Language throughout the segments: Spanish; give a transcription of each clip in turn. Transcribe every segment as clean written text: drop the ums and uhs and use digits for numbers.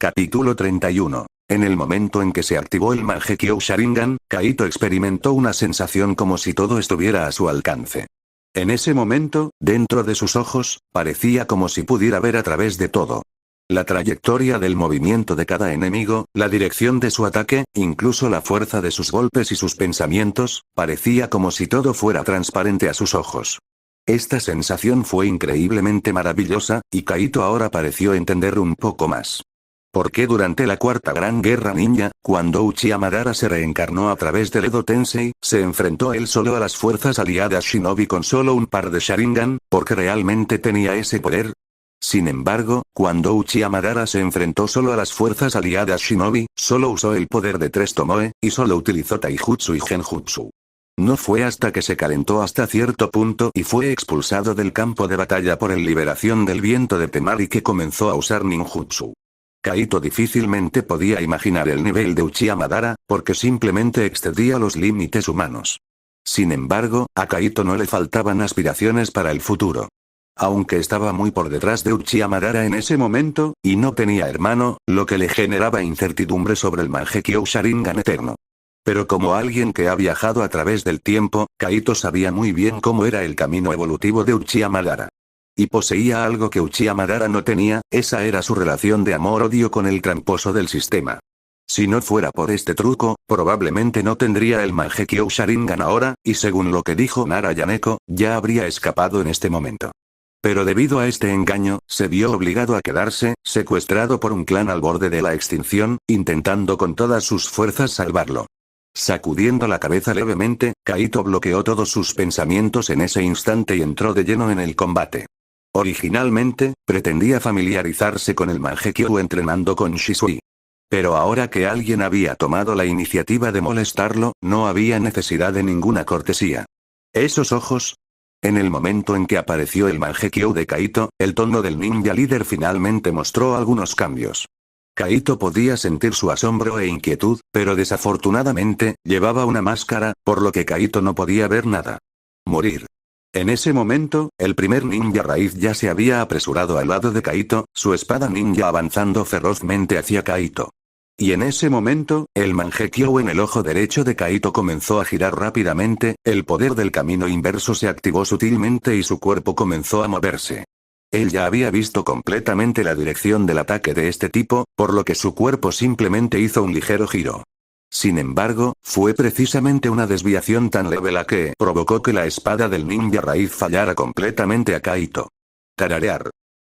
Capítulo 31. En el momento en que se activó el Mangekyo Sharingan, Kaito experimentó una sensación como si todo estuviera a su alcance. En ese momento, dentro de sus ojos, parecía como si pudiera ver a través de todo. La trayectoria del movimiento de cada enemigo, la dirección de su ataque, incluso la fuerza de sus golpes y sus pensamientos, parecía como si todo fuera transparente a sus ojos. Esta sensación fue increíblemente maravillosa, y Kaito ahora pareció entender un poco más. ¿Por qué durante la Cuarta Gran Guerra Ninja, cuando Uchiha Madara se reencarnó a través del Edo Tensei, se enfrentó él solo a las fuerzas aliadas Shinobi con solo un par de Sharingan, porque realmente tenía ese poder? Sin embargo, cuando Uchiha Madara se enfrentó solo a las fuerzas aliadas Shinobi, solo usó el poder de 3 Tomoe, y solo utilizó Taijutsu y Genjutsu. No fue hasta que se calentó hasta cierto punto y fue expulsado del campo de batalla por el Liberación del Viento de Temari que comenzó a usar ninjutsu. Kaito difícilmente podía imaginar el nivel de Uchiha Madara, porque simplemente excedía los límites humanos. Sin embargo, a Kaito no le faltaban aspiraciones para el futuro. Aunque estaba muy por detrás de Uchiha Madara en ese momento, y no tenía hermano, lo que le generaba incertidumbre sobre el Mangekyo Sharingan eterno. Pero como alguien que ha viajado a través del tiempo, Kaito sabía muy bien cómo era el camino evolutivo de Uchiha Madara. Y poseía algo que Uchiha Madara no tenía, esa era su relación de amor-odio con el tramposo del sistema. Si no fuera por este truco, probablemente no tendría el Mangekyo Sharingan ahora, y según lo que dijo Nara Yaneko, ya habría escapado en este momento. Pero debido a este engaño, se vio obligado a quedarse, secuestrado por un clan al borde de la extinción, intentando con todas sus fuerzas salvarlo. Sacudiendo la cabeza levemente, Kaito bloqueó todos sus pensamientos en ese instante y entró de lleno en el combate. Originalmente, pretendía familiarizarse con el Mangekyo entrenando con Shisui. Pero ahora que alguien había tomado la iniciativa de molestarlo, no había necesidad de ninguna cortesía. ¿Esos ojos? En el momento en que apareció el Mangekyo de Kaito, el tono del ninja líder finalmente mostró algunos cambios. Kaito podía sentir su asombro e inquietud, pero desafortunadamente, llevaba una máscara, por lo que Kaito no podía ver nada. Morir. En ese momento, el primer ninja raíz ya se había apresurado al lado de Kaito, su espada ninja avanzando ferozmente hacia Kaito. Y en ese momento, el Mangekyo en el ojo derecho de Kaito comenzó a girar rápidamente, el poder del camino inverso se activó sutilmente y su cuerpo comenzó a moverse. Él ya había visto completamente la dirección del ataque de este tipo, por lo que su cuerpo simplemente hizo un ligero giro. Sin embargo, fue precisamente una desviación tan leve la que provocó que la espada del ninja raíz fallara completamente a Kaito. Tararear.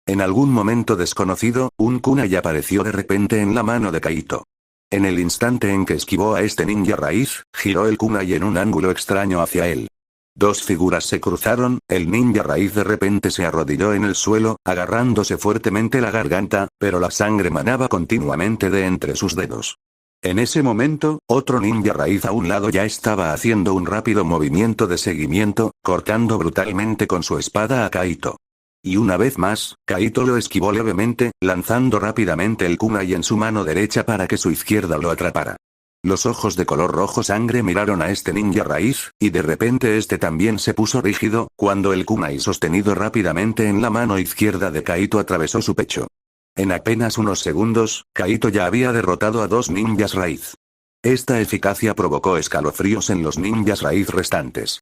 En algún momento desconocido, un kunai apareció de repente en la mano de Kaito. En el instante en que esquivó a este ninja raíz, giró el kunai en un ángulo extraño hacia él. Dos figuras se cruzaron, el ninja raíz de repente se arrodilló en el suelo, agarrándose fuertemente la garganta, pero la sangre manaba continuamente de entre sus dedos. En ese momento, otro ninja raíz a un lado ya estaba haciendo un rápido movimiento de seguimiento, cortando brutalmente con su espada a Kaito. Y una vez más, Kaito lo esquivó levemente, lanzando rápidamente el kunai en su mano derecha para que su izquierda lo atrapara. Los ojos de color rojo sangre miraron a este ninja raíz, y de repente este también se puso rígido, cuando el kunai sostenido rápidamente en la mano izquierda de Kaito atravesó su pecho. En apenas unos segundos, Kaito ya había derrotado a dos ninjas raíz. Esta eficacia provocó escalofríos en los ninjas raíz restantes.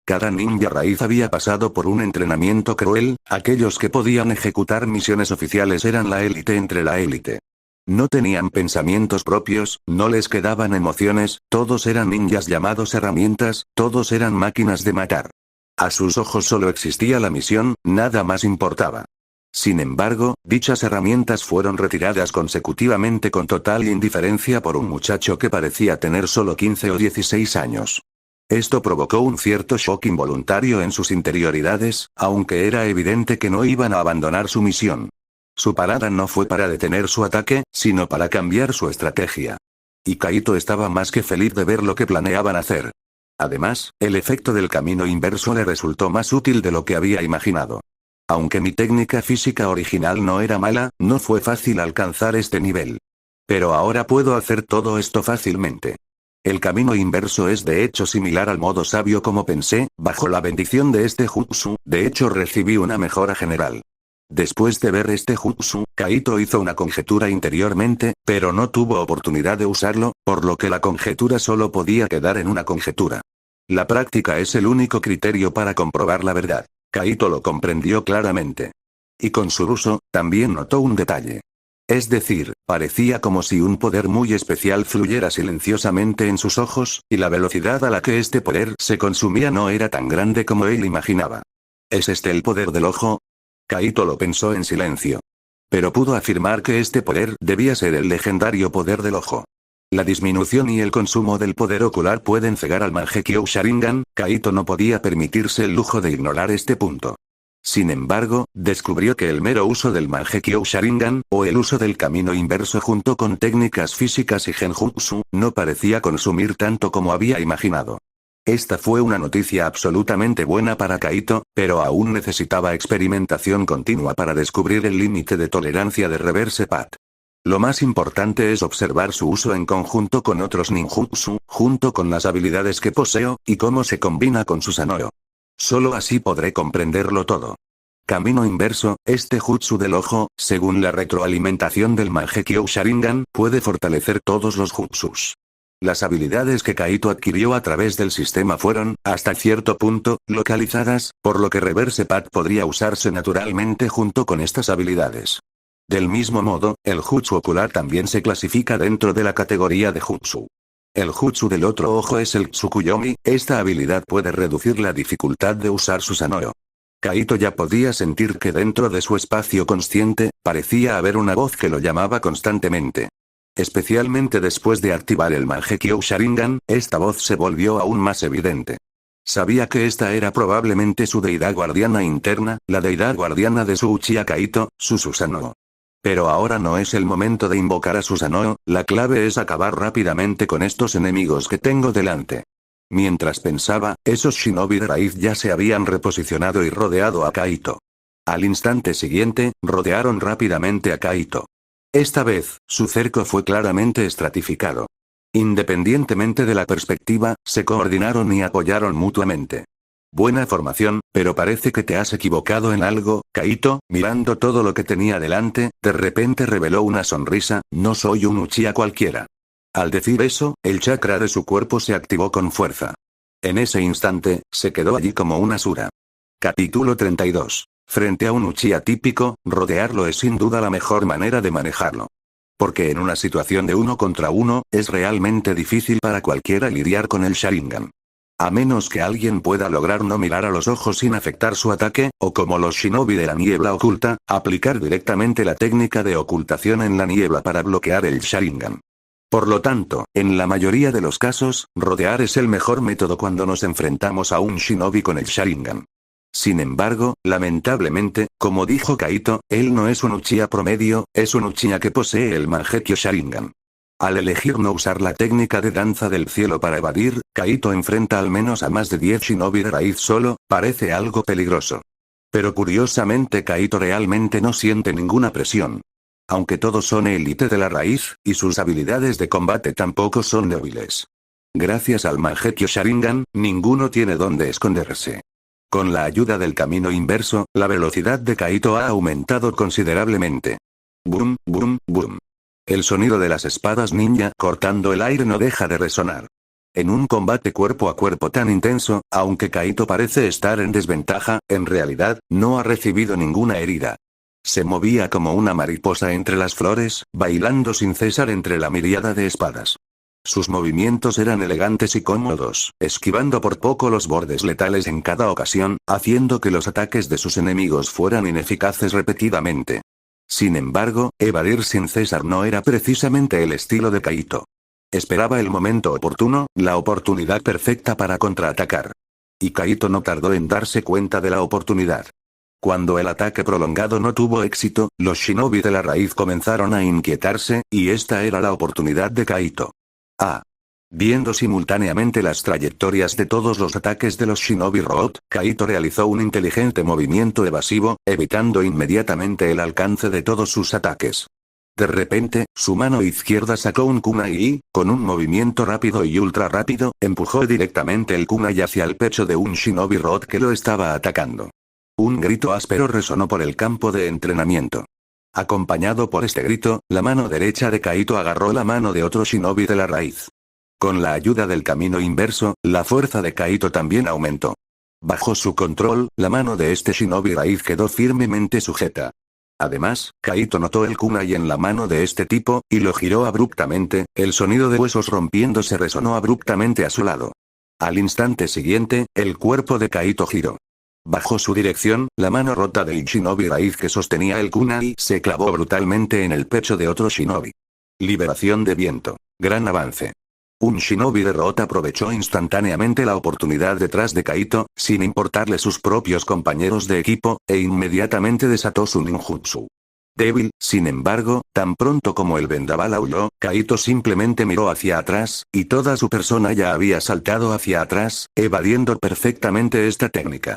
Cada ninja raíz había pasado por un entrenamiento cruel, aquellos que podían ejecutar misiones oficiales eran la élite entre la élite. No tenían pensamientos propios, no les quedaban emociones, todos eran ninjas llamados herramientas, todos eran máquinas de matar. A sus ojos solo existía la misión, nada más importaba. Sin embargo, dichas herramientas fueron retiradas consecutivamente con total indiferencia por un muchacho que parecía tener solo 15 o 16 años. Esto provocó un cierto shock involuntario en sus interioridades, aunque era evidente que no iban a abandonar su misión. Su parada no fue para detener su ataque, sino para cambiar su estrategia. Y Kaito estaba más que feliz de ver lo que planeaban hacer. Además, el efecto del camino inverso le resultó más útil de lo que había imaginado. Aunque mi técnica física original no era mala, no fue fácil alcanzar este nivel. Pero ahora puedo hacer todo esto fácilmente. El camino inverso es de hecho similar al modo sabio como pensé, bajo la bendición de este jutsu, de hecho recibí una mejora general. Después de ver este jutsu, Kaito hizo una conjetura interiormente, pero no tuvo oportunidad de usarlo, por lo que la conjetura solo podía quedar en una conjetura. La práctica es el único criterio para comprobar la verdad. Kaito lo comprendió claramente. Y con su uso, también notó un detalle. Es decir, parecía como si un poder muy especial fluyera silenciosamente en sus ojos, y la velocidad a la que este poder se consumía no era tan grande como él imaginaba. ¿Es este el poder del ojo? Kaito lo pensó en silencio. Pero pudo afirmar que este poder debía ser el legendario poder del ojo. La disminución y el consumo del poder ocular pueden cegar al Mangekyo Sharingan. Kaito no podía permitirse el lujo de ignorar este punto. Sin embargo, descubrió que el mero uso del Mangekyo Sharingan, o el uso del camino inverso junto con técnicas físicas y genjutsu, no parecía consumir tanto como había imaginado. Esta fue una noticia absolutamente buena para Kaito, pero aún necesitaba experimentación continua para descubrir el límite de tolerancia de Reverse Path. Lo más importante es observar su uso en conjunto con otros ninjutsu, junto con las habilidades que poseo, y cómo se combina con Susanoo. Solo así podré comprenderlo todo. Camino inverso, este jutsu del ojo, según la retroalimentación del Mangekyo Sharingan, puede fortalecer todos los jutsus. Las habilidades que Kaito adquirió a través del sistema fueron, hasta cierto punto, localizadas, por lo que Reverse Path podría usarse naturalmente junto con estas habilidades. Del mismo modo, el jutsu ocular también se clasifica dentro de la categoría de jutsu. El jutsu del otro ojo es el Tsukuyomi, esta habilidad puede reducir la dificultad de usar Susanoo. Kaito ya podía sentir que dentro de su espacio consciente, parecía haber una voz que lo llamaba constantemente. Especialmente después de activar el Mangekyo Sharingan, esta voz se volvió aún más evidente. Sabía que esta era probablemente su deidad guardiana interna, la deidad guardiana de su Uchiha Kaito, su Susanoo. Pero ahora no es el momento de invocar a Susanoo, la clave es acabar rápidamente con estos enemigos que tengo delante. Mientras pensaba, esos shinobi de raíz ya se habían reposicionado y rodeado a Kaito. Al instante siguiente, rodearon rápidamente a Kaito. Esta vez, su cerco fue claramente estratificado. Independientemente de la perspectiva, se coordinaron y apoyaron mutuamente. Buena formación, pero parece que te has equivocado en algo, Kaito, mirando todo lo que tenía delante, de repente reveló una sonrisa, no soy un Uchiha cualquiera. Al decir eso, el chakra de su cuerpo se activó con fuerza. En ese instante, se quedó allí como un Asura. Capítulo 32. Frente a un Uchiha típico, rodearlo es sin duda la mejor manera de manejarlo. Porque en una situación de 1 contra 1, es realmente difícil para cualquiera lidiar con el Sharingan. A menos que alguien pueda lograr no mirar a los ojos sin afectar su ataque, o como los shinobi de la niebla oculta, aplicar directamente la técnica de ocultación en la niebla para bloquear el Sharingan. Por lo tanto, en la mayoría de los casos, rodear es el mejor método cuando nos enfrentamos a un shinobi con el Sharingan. Sin embargo, lamentablemente, como dijo Kaito, él no es un Uchiha promedio, es un Uchiha que posee el Mangekyo Sharingan. Al elegir no usar la técnica de danza del cielo para evadir, Kaito enfrenta al menos a más de 10 shinobi de raíz solo, parece algo peligroso. Pero curiosamente Kaito realmente no siente ninguna presión. Aunque todos son élite de la raíz, y sus habilidades de combate tampoco son débiles. Gracias al Mangekyo Sharingan, ninguno tiene dónde esconderse. Con la ayuda del camino inverso, la velocidad de Kaito ha aumentado considerablemente. Boom, boom, boom. El sonido de las espadas ninja cortando el aire no deja de resonar. En un combate cuerpo a cuerpo tan intenso, aunque Kaito parece estar en desventaja, en realidad, no ha recibido ninguna herida. Se movía como una mariposa entre las flores, bailando sin cesar entre la miríada de espadas. Sus movimientos eran elegantes y cómodos, esquivando por poco los bordes letales en cada ocasión, haciendo que los ataques de sus enemigos fueran ineficaces repetidamente. Sin embargo, evadir sin cesar no era precisamente el estilo de Kaito. Esperaba el momento oportuno, la oportunidad perfecta para contraatacar. Y Kaito no tardó en darse cuenta de la oportunidad. Cuando el ataque prolongado no tuvo éxito, los shinobi de la raíz comenzaron a inquietarse, y esta era la oportunidad de Kaito. Viendo simultáneamente las trayectorias de todos los ataques de los Shinobi Road, Kaito realizó un inteligente movimiento evasivo, evitando inmediatamente el alcance de todos sus ataques. De repente, su mano izquierda sacó un kunai y, con un movimiento rápido y ultra rápido, empujó directamente el kunai hacia el pecho de un Shinobi Road que lo estaba atacando. Un grito áspero resonó por el campo de entrenamiento. Acompañado por este grito, la mano derecha de Kaito agarró la mano de otro shinobi de la raíz. Con la ayuda del camino inverso, la fuerza de Kaito también aumentó. Bajo su control, la mano de este shinobi raíz quedó firmemente sujeta. Además, Kaito notó el kunai en la mano de este tipo, y lo giró abruptamente, el sonido de huesos rompiéndose resonó abruptamente a su lado. Al instante siguiente, el cuerpo de Kaito giró. Bajo su dirección, la mano rota del shinobi raíz que sostenía el kunai se clavó brutalmente en el pecho de otro shinobi. Liberación de viento. Gran avance. Un shinobi de Root aprovechó instantáneamente la oportunidad detrás de Kaito, sin importarle sus propios compañeros de equipo, e inmediatamente desató su ninjutsu. Débil, sin embargo, tan pronto como el vendaval aulló, Kaito simplemente miró hacia atrás, y toda su persona ya había saltado hacia atrás, evadiendo perfectamente esta técnica.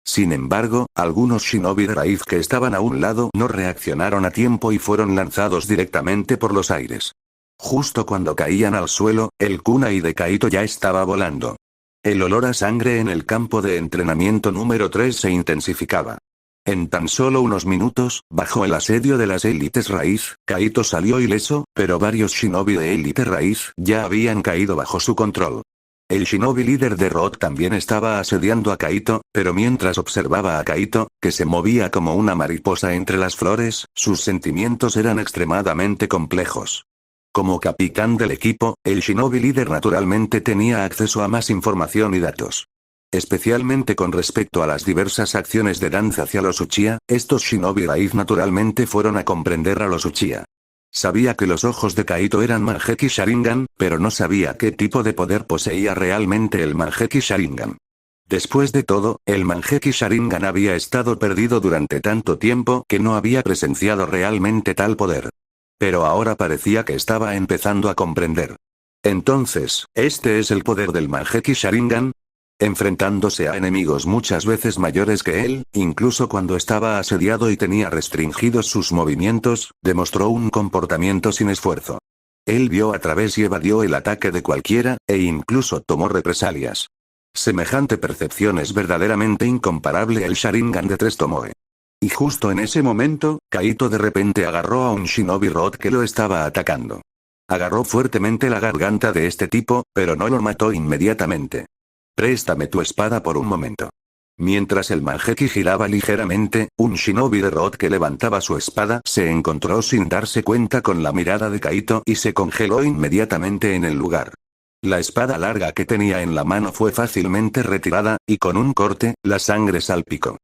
Sin embargo, algunos shinobi de raíz que estaban a un lado no reaccionaron a tiempo y fueron lanzados directamente por los aires. Justo cuando caían al suelo, el kunai de Kaito ya estaba volando. El olor a sangre en el campo de entrenamiento número 3 se intensificaba. En tan solo unos minutos, bajo el asedio de las élites raíz, Kaito salió ileso, pero varios shinobi de élite raíz ya habían caído bajo su control. El shinobi líder de Root también estaba asediando a Kaito, pero mientras observaba a Kaito, que se movía como una mariposa entre las flores, sus sentimientos eran extremadamente complejos. Como capitán del equipo, el shinobi líder naturalmente tenía acceso a más información y datos. Especialmente con respecto a las diversas acciones de danza hacia los Uchiha, estos shinobi raíz naturalmente fueron a comprender a los Uchiha. Sabía que los ojos de Kaito eran Mangekyou Sharingan, pero no sabía qué tipo de poder poseía realmente el Mangekyou Sharingan. Después de todo, el Mangekyou Sharingan había estado perdido durante tanto tiempo que no había presenciado realmente tal poder. Pero ahora parecía que estaba empezando a comprender. Entonces, ¿este es el poder del Mangekyou Sharingan? Enfrentándose a enemigos muchas veces mayores que él, incluso cuando estaba asediado y tenía restringidos sus movimientos, demostró un comportamiento sin esfuerzo. Él vio a través y evadió el ataque de cualquiera, e incluso tomó represalias. Semejante percepción es verdaderamente incomparable al Sharingan de 3 Tomoe. Y justo en ese momento, Kaito de repente agarró a un shinobi Root que lo estaba atacando. Agarró fuertemente la garganta de este tipo, pero no lo mató inmediatamente. Préstame tu espada por un momento. Mientras el Mangekyou giraba ligeramente, un shinobi de Root que levantaba su espada se encontró sin darse cuenta con la mirada de Kaito y se congeló inmediatamente en el lugar. La espada larga que tenía en la mano fue fácilmente retirada, y con un corte, la sangre salpicó.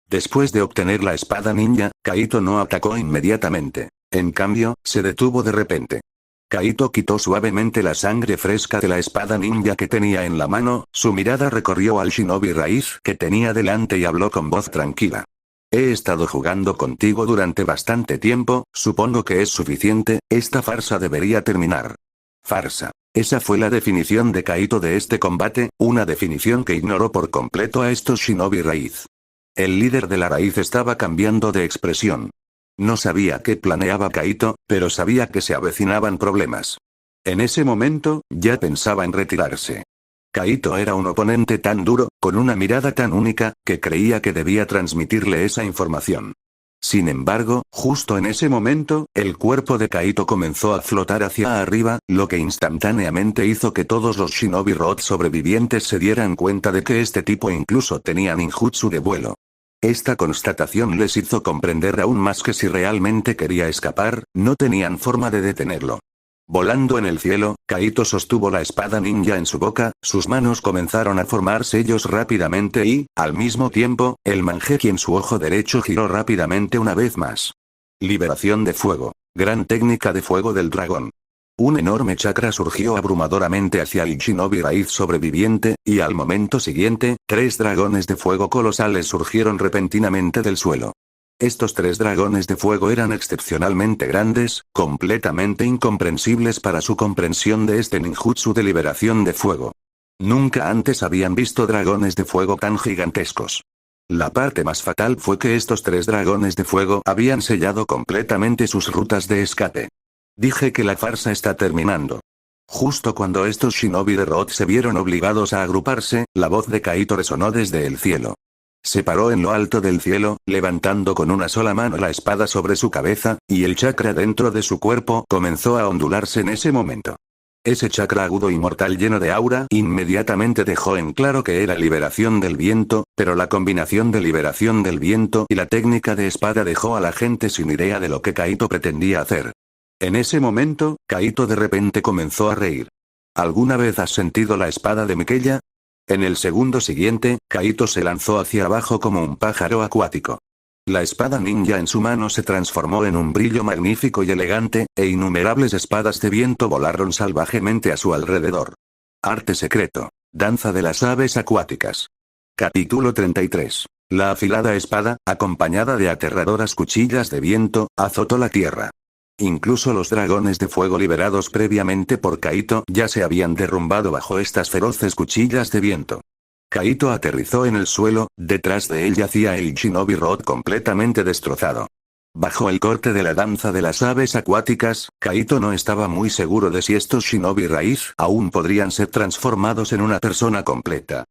Después de obtener la espada ninja, Kaito no atacó inmediatamente. En cambio, se detuvo de repente. Kaito quitó suavemente la sangre fresca de la espada ninja que tenía en la mano, su mirada recorrió al shinobi raíz que tenía delante y habló con voz tranquila. He estado jugando contigo durante bastante tiempo, supongo que es suficiente, esta farsa debería terminar. Farsa. Esa fue la definición de Kaito de este combate, una definición que ignoró por completo a estos shinobi raíz. El líder de la raíz estaba cambiando de expresión. No sabía qué planeaba Kaito, pero sabía que se avecinaban problemas. En ese momento, ya pensaba en retirarse. Kaito era un oponente tan duro, con una mirada tan única, que creía que debía transmitirle esa información. Sin embargo, justo en ese momento, el cuerpo de Kaito comenzó a flotar hacia arriba, lo que instantáneamente hizo que todos los shinobi Root sobrevivientes se dieran cuenta de que este tipo incluso tenía ninjutsu de vuelo. Esta constatación les hizo comprender aún más que si realmente quería escapar, no tenían forma de detenerlo. Volando en el cielo, Kaito sostuvo la espada ninja en su boca, sus manos comenzaron a formar sellos rápidamente y, al mismo tiempo, el Mangekyou en su ojo derecho giró rápidamente una vez más. Liberación de fuego. Gran técnica de fuego del dragón. Un enorme chakra surgió abrumadoramente hacia el shinobi raíz sobreviviente, y al momento siguiente, 3 dragones de fuego colosales surgieron repentinamente del suelo. Estos 3 dragones de fuego eran excepcionalmente grandes, completamente incomprensibles para su comprensión de este ninjutsu de liberación de fuego. Nunca antes habían visto dragones de fuego tan gigantescos. La parte más fatal fue que estos 3 dragones de fuego habían sellado completamente sus rutas de escape. Dije que la farsa está terminando. Justo cuando estos shinobi de Root se vieron obligados a agruparse, la voz de Kaito resonó desde el cielo. Se paró en lo alto del cielo, levantando con una sola mano la espada sobre su cabeza, y el chakra dentro de su cuerpo comenzó a ondularse en ese momento. Ese chakra agudo y mortal lleno de aura inmediatamente dejó en claro que era liberación del viento, pero la combinación de liberación del viento y la técnica de espada dejó a la gente sin idea de lo que Kaito pretendía hacer. En ese momento, Kaito de repente comenzó a reír. ¿Alguna vez has sentido la espada de Mikeya? En el segundo siguiente, Kaito se lanzó hacia abajo como un pájaro acuático. La espada ninja en su mano se transformó en un brillo magnífico y elegante, e innumerables espadas de viento volaron salvajemente a su alrededor. Arte secreto. Danza de las aves acuáticas. Capítulo 33. La afilada espada, acompañada de aterradoras cuchillas de viento, azotó la tierra. Incluso los dragones de fuego liberados previamente por Kaito ya se habían derrumbado bajo estas feroces cuchillas de viento. Kaito aterrizó en el suelo, detrás de él yacía el Shinobi Rod completamente destrozado. Bajo el corte de la danza de las aves acuáticas, Kaito no estaba muy seguro de si estos Shinobi raíz aún podrían ser transformados en una persona completa.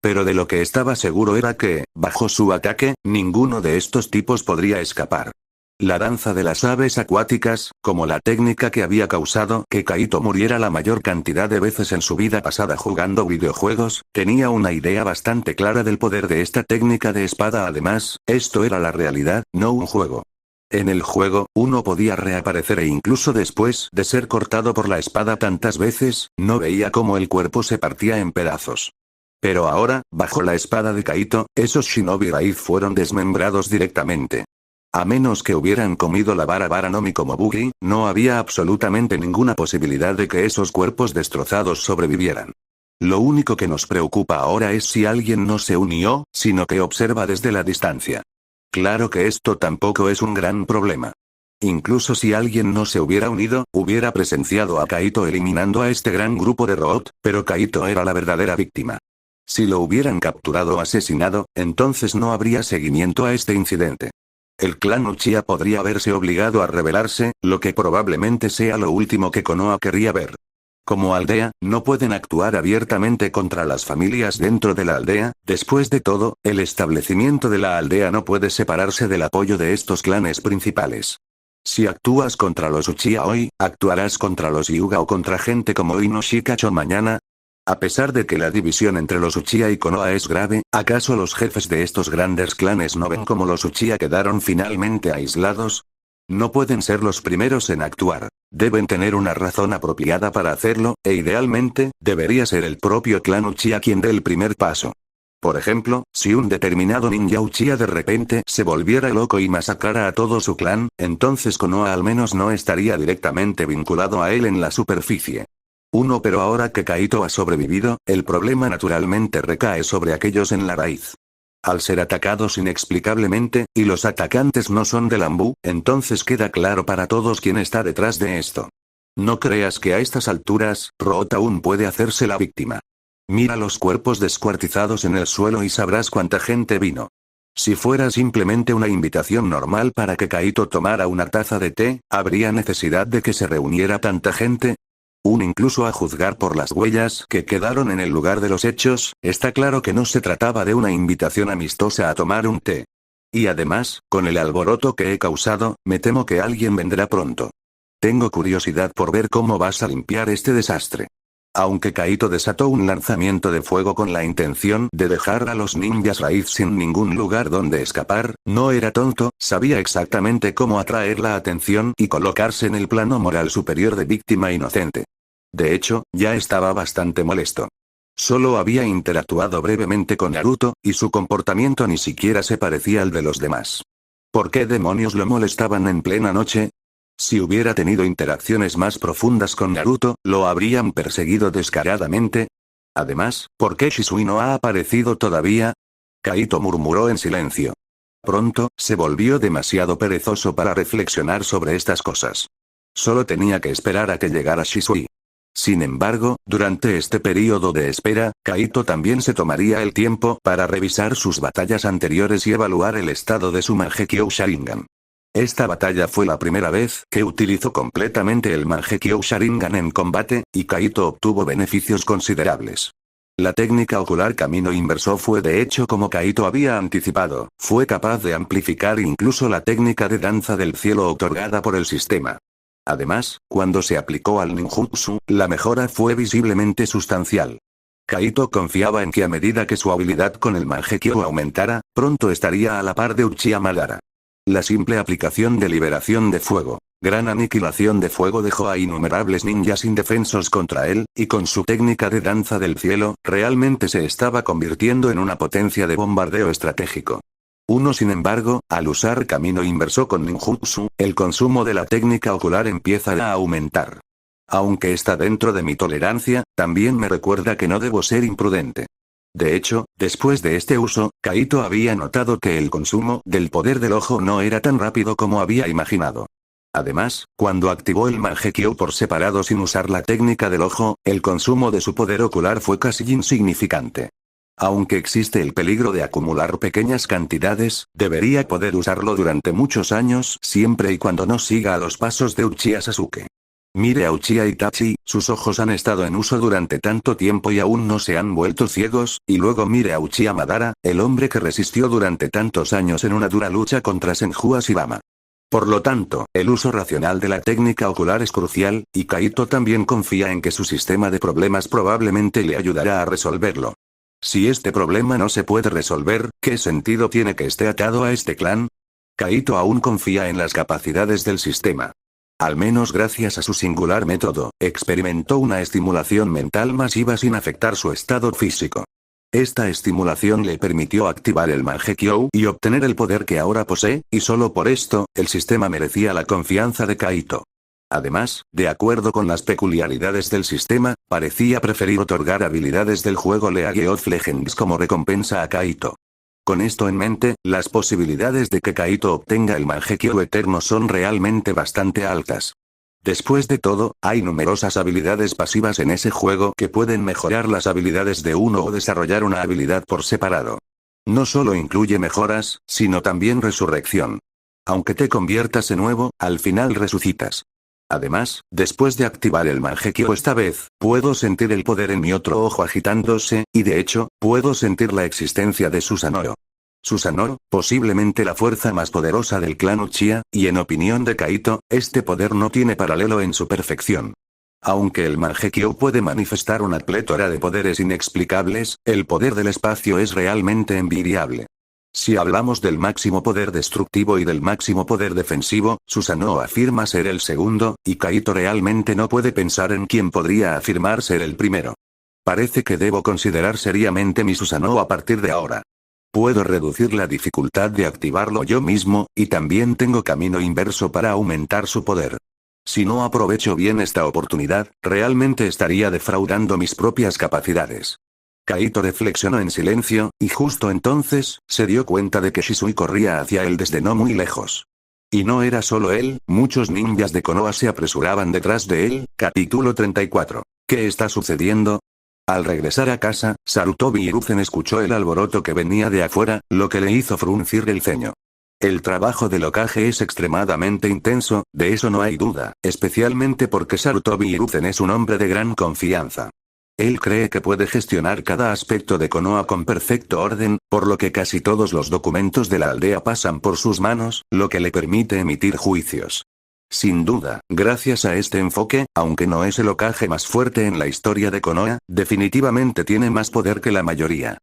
Pero de lo que estaba seguro era que, bajo su ataque, ninguno de estos tipos podría escapar. La danza de las aves acuáticas, como la técnica que había causado que Kaito muriera la mayor cantidad de veces en su vida pasada jugando videojuegos, tenía una idea bastante clara del poder de esta técnica de espada. Además, esto era la realidad, no un juego. En el juego, uno podía reaparecer e incluso después de ser cortado por la espada tantas veces, no veía cómo el cuerpo se partía en pedazos. Pero ahora, bajo la espada de Kaito, esos Shinobi raíz fueron desmembrados directamente. A menos que hubieran comido la vara Nomi como Buggy, no había absolutamente ninguna posibilidad de que esos cuerpos destrozados sobrevivieran. Lo único que nos preocupa ahora es si alguien no se unió, sino que observa desde la distancia. Claro que esto tampoco es un gran problema. Incluso si alguien no se hubiera unido, hubiera presenciado a Kaito eliminando a este gran grupo de Root, pero Kaito era la verdadera víctima. Si lo hubieran capturado o asesinado, entonces no habría seguimiento a este incidente. El clan Uchiha podría haberse obligado a rebelarse, lo que probablemente sea lo último que Konoha querría ver. Como aldea, no pueden actuar abiertamente contra las familias dentro de la aldea, después de todo, el establecimiento de la aldea no puede separarse del apoyo de estos clanes principales. Si actúas contra los Uchiha hoy, actuarás contra los Hyuga o contra gente como Ino Shikacho mañana. A pesar de que la división entre los Uchiha y Konoha es grave, ¿acaso los jefes de estos grandes clanes no ven cómo los Uchiha quedaron finalmente aislados? No pueden ser los primeros en actuar. Deben tener una razón apropiada para hacerlo, e idealmente, debería ser el propio clan Uchiha quien dé el primer paso. Por ejemplo, si un determinado ninja Uchiha de repente se volviera loco y masacrara a todo su clan, entonces Konoha al menos no estaría directamente vinculado a él en la superficie. Pero ahora que Kaito ha sobrevivido, el problema naturalmente recae sobre aquellos en la raíz. Al ser atacados inexplicablemente, y los atacantes no son del Anbu, entonces queda claro para todos quién está detrás de esto. No creas que a estas alturas, Root aún puede hacerse la víctima. Mira los cuerpos descuartizados en el suelo y sabrás cuánta gente vino. Si fuera simplemente una invitación normal para que Kaito tomara una taza de té, ¿habría necesidad de que se reuniera tanta gente? Incluso a juzgar por las huellas que quedaron en el lugar de los hechos, está claro que no se trataba de una invitación amistosa a tomar un té. Y además, con el alboroto que he causado, me temo que alguien vendrá pronto. Tengo curiosidad por ver cómo vas a limpiar este desastre. Aunque Kaito desató un lanzamiento de fuego con la intención de dejar a los ninjas raíz sin ningún lugar donde escapar, no era tonto, sabía exactamente cómo atraer la atención y colocarse en el plano moral superior de víctima inocente. De hecho, ya estaba bastante molesto. Solo había interactuado brevemente con Naruto, y su comportamiento ni siquiera se parecía al de los demás. ¿Por qué demonios lo molestaban en plena noche? Si hubiera tenido interacciones más profundas con Naruto, lo habrían perseguido descaradamente. Además, ¿por qué Shisui no ha aparecido todavía? Kaito murmuró en silencio. Pronto, se volvió demasiado perezoso para reflexionar sobre estas cosas. Solo tenía que esperar a que llegara Shisui. Sin embargo, durante este período de espera, Kaito también se tomaría el tiempo para revisar sus batallas anteriores y evaluar el estado de su Mangekyou Sharingan. Esta batalla fue la primera vez que utilizó completamente el Mangekyou Sharingan en combate, y Kaito obtuvo beneficios considerables. La técnica ocular camino inverso fue de hecho como Kaito había anticipado, fue capaz de amplificar incluso la técnica de danza del cielo otorgada por el sistema. Además, cuando se aplicó al ninjutsu, la mejora fue visiblemente sustancial. Kaito confiaba en que a medida que su habilidad con el Mangekyo aumentara, pronto estaría a la par de Uchiha Madara. La simple aplicación de liberación de fuego, gran aniquilación de fuego dejó a innumerables ninjas indefensos contra él, y con su técnica de danza del cielo, realmente se estaba convirtiendo en una potencia de bombardeo estratégico. Sin embargo, al usar camino inverso con ninjutsu, el consumo de la técnica ocular empieza a aumentar. Aunque está dentro de mi tolerancia, también me recuerda que no debo ser imprudente. De hecho, después de este uso, Kaito había notado que el consumo del poder del ojo no era tan rápido como había imaginado. Además, cuando activó el Mangekyo por separado sin usar la técnica del ojo, el consumo de su poder ocular fue casi insignificante. Aunque existe el peligro de acumular pequeñas cantidades, debería poder usarlo durante muchos años siempre y cuando no siga a los pasos de Uchiha Sasuke. Mire a Uchiha Itachi, sus ojos han estado en uso durante tanto tiempo y aún no se han vuelto ciegos, y luego mire a Uchiha Madara, el hombre que resistió durante tantos años en una dura lucha contra Senju Ashirama. Por lo tanto, el uso racional de la técnica ocular es crucial, y Kaito también confía en que su sistema de problemas probablemente le ayudará a resolverlo. Si este problema no se puede resolver, ¿qué sentido tiene que esté atado a este clan? Kaito aún confía en las capacidades del sistema. Al menos gracias a su singular método, experimentó una estimulación mental masiva sin afectar su estado físico. Esta estimulación le permitió activar el Mangekyo y obtener el poder que ahora posee, y solo por esto, el sistema merecía la confianza de Kaito. Además, de acuerdo con las peculiaridades del sistema, parecía preferir otorgar habilidades del juego League of Legends como recompensa a Kaito. Con esto en mente, las posibilidades de que Kaito obtenga el Mangekyo eterno son realmente bastante altas. Después de todo, hay numerosas habilidades pasivas en ese juego que pueden mejorar las habilidades de uno o desarrollar una habilidad por separado. No solo incluye mejoras, sino también resurrección. Aunque te conviertas de nuevo, al final resucitas. Además, después de activar el Mangekyo esta vez, puedo sentir el poder en mi otro ojo agitándose, y de hecho, puedo sentir la existencia de Susanoo. Susanoo, posiblemente la fuerza más poderosa del clan Uchiha, y en opinión de Kaito, este poder no tiene paralelo en su perfección. Aunque el Mangekyo puede manifestar una plétora de poderes inexplicables, el poder del espacio es realmente envidiable. Si hablamos del máximo poder destructivo y del máximo poder defensivo, Susanoo afirma ser el segundo, y Kaito realmente no puede pensar en quién podría afirmar ser el primero. Parece que debo considerar seriamente mi Susanoo a partir de ahora. Puedo reducir la dificultad de activarlo yo mismo, y también tengo camino inverso para aumentar su poder. Si no aprovecho bien esta oportunidad, realmente estaría defraudando mis propias capacidades. Kaito reflexionó en silencio, y justo entonces, se dio cuenta de que Shisui corría hacia él desde no muy lejos. Y no era solo él, muchos ninjas de Konoha se apresuraban detrás de él. Capítulo 34. ¿Qué está sucediendo? Al regresar a casa, Sarutobi Hiruzen escuchó el alboroto que venía de afuera, lo que le hizo fruncir el ceño. El trabajo del Hokage es extremadamente intenso, de eso no hay duda, especialmente porque Sarutobi Hiruzen es un hombre de gran confianza. Él cree que puede gestionar cada aspecto de Konoha con perfecto orden, por lo que casi todos los documentos de la aldea pasan por sus manos, lo que le permite emitir juicios. Sin duda, gracias a este enfoque, aunque no es el Hokage más fuerte en la historia de Konoha, definitivamente tiene más poder que la mayoría.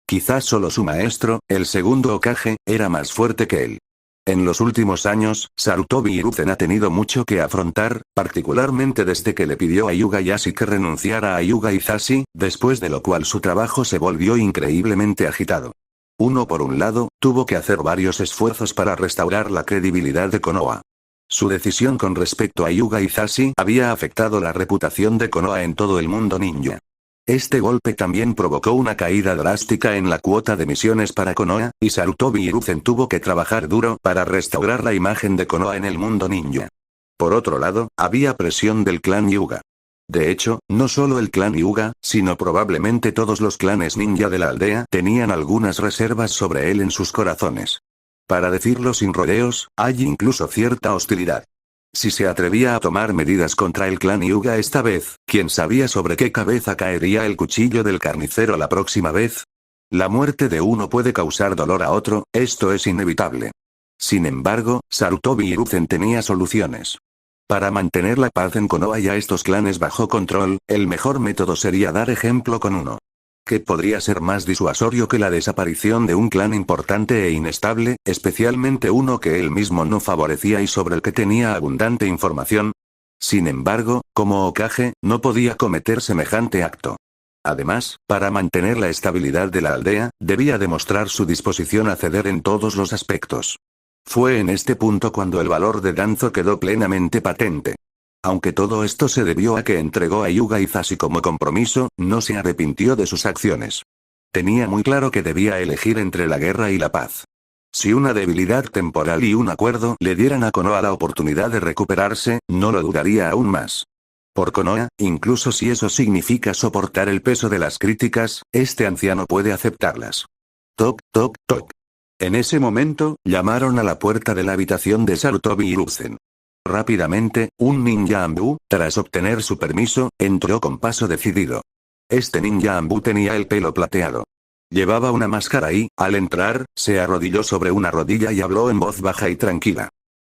Quizás solo su maestro, el segundo Hokage, era más fuerte que él. En los últimos años, Sarutobi Hiruzen ha tenido mucho que afrontar, particularmente desde que le pidió a Hyuga Yashi que renunciara a Hyuga Izashi, después de lo cual su trabajo se volvió increíblemente agitado. Por un lado, tuvo que hacer varios esfuerzos para restaurar la credibilidad de Konoha. Su decisión con respecto a Hyuga Izashi había afectado la reputación de Konoha en todo el mundo ninja. Este golpe también provocó una caída drástica en la cuota de misiones para Konoha, y Sarutobi Hiruzen tuvo que trabajar duro para restaurar la imagen de Konoha en el mundo ninja. Por otro lado, había presión del clan Hyuga. De hecho, no solo el clan Hyuga, sino probablemente todos los clanes ninja de la aldea tenían algunas reservas sobre él en sus corazones. Para decirlo sin rodeos, hay incluso cierta hostilidad. Si se atrevía a tomar medidas contra el clan Hyuga esta vez, ¿quién sabía sobre qué cabeza caería el cuchillo del carnicero la próxima vez? La muerte de uno puede causar dolor a otro, esto es inevitable. Sin embargo, Sarutobi Hiruzen tenía soluciones. Para mantener la paz en Konoha y a estos clanes bajo control, el mejor método sería dar ejemplo con uno. ¿Qué podría ser más disuasorio que la desaparición de un clan importante e inestable, especialmente uno que él mismo no favorecía y sobre el que tenía abundante información? Sin embargo, como Hokage, no podía cometer semejante acto. Además, para mantener la estabilidad de la aldea, debía demostrar su disposición a ceder en todos los aspectos. Fue en este punto cuando el valor de Danzo quedó plenamente patente. Aunque todo esto se debió a que entregó a Hyuga Hisashi como compromiso, no se arrepintió de sus acciones. Tenía muy claro que debía elegir entre la guerra y la paz. Si una debilidad temporal y un acuerdo le dieran a Konoha la oportunidad de recuperarse, no lo dudaría aún más. Por Konoha, incluso si eso significa soportar el peso de las críticas, este anciano puede aceptarlas. Toc, toc, toc. En ese momento, llamaron a la puerta de la habitación de Sarutobi Hiruzen. Rápidamente, un ninja Anbu, tras obtener su permiso, entró con paso decidido. Este ninja Anbu tenía el pelo plateado. Llevaba una máscara y, al entrar, se arrodilló sobre una rodilla y habló en voz baja y tranquila.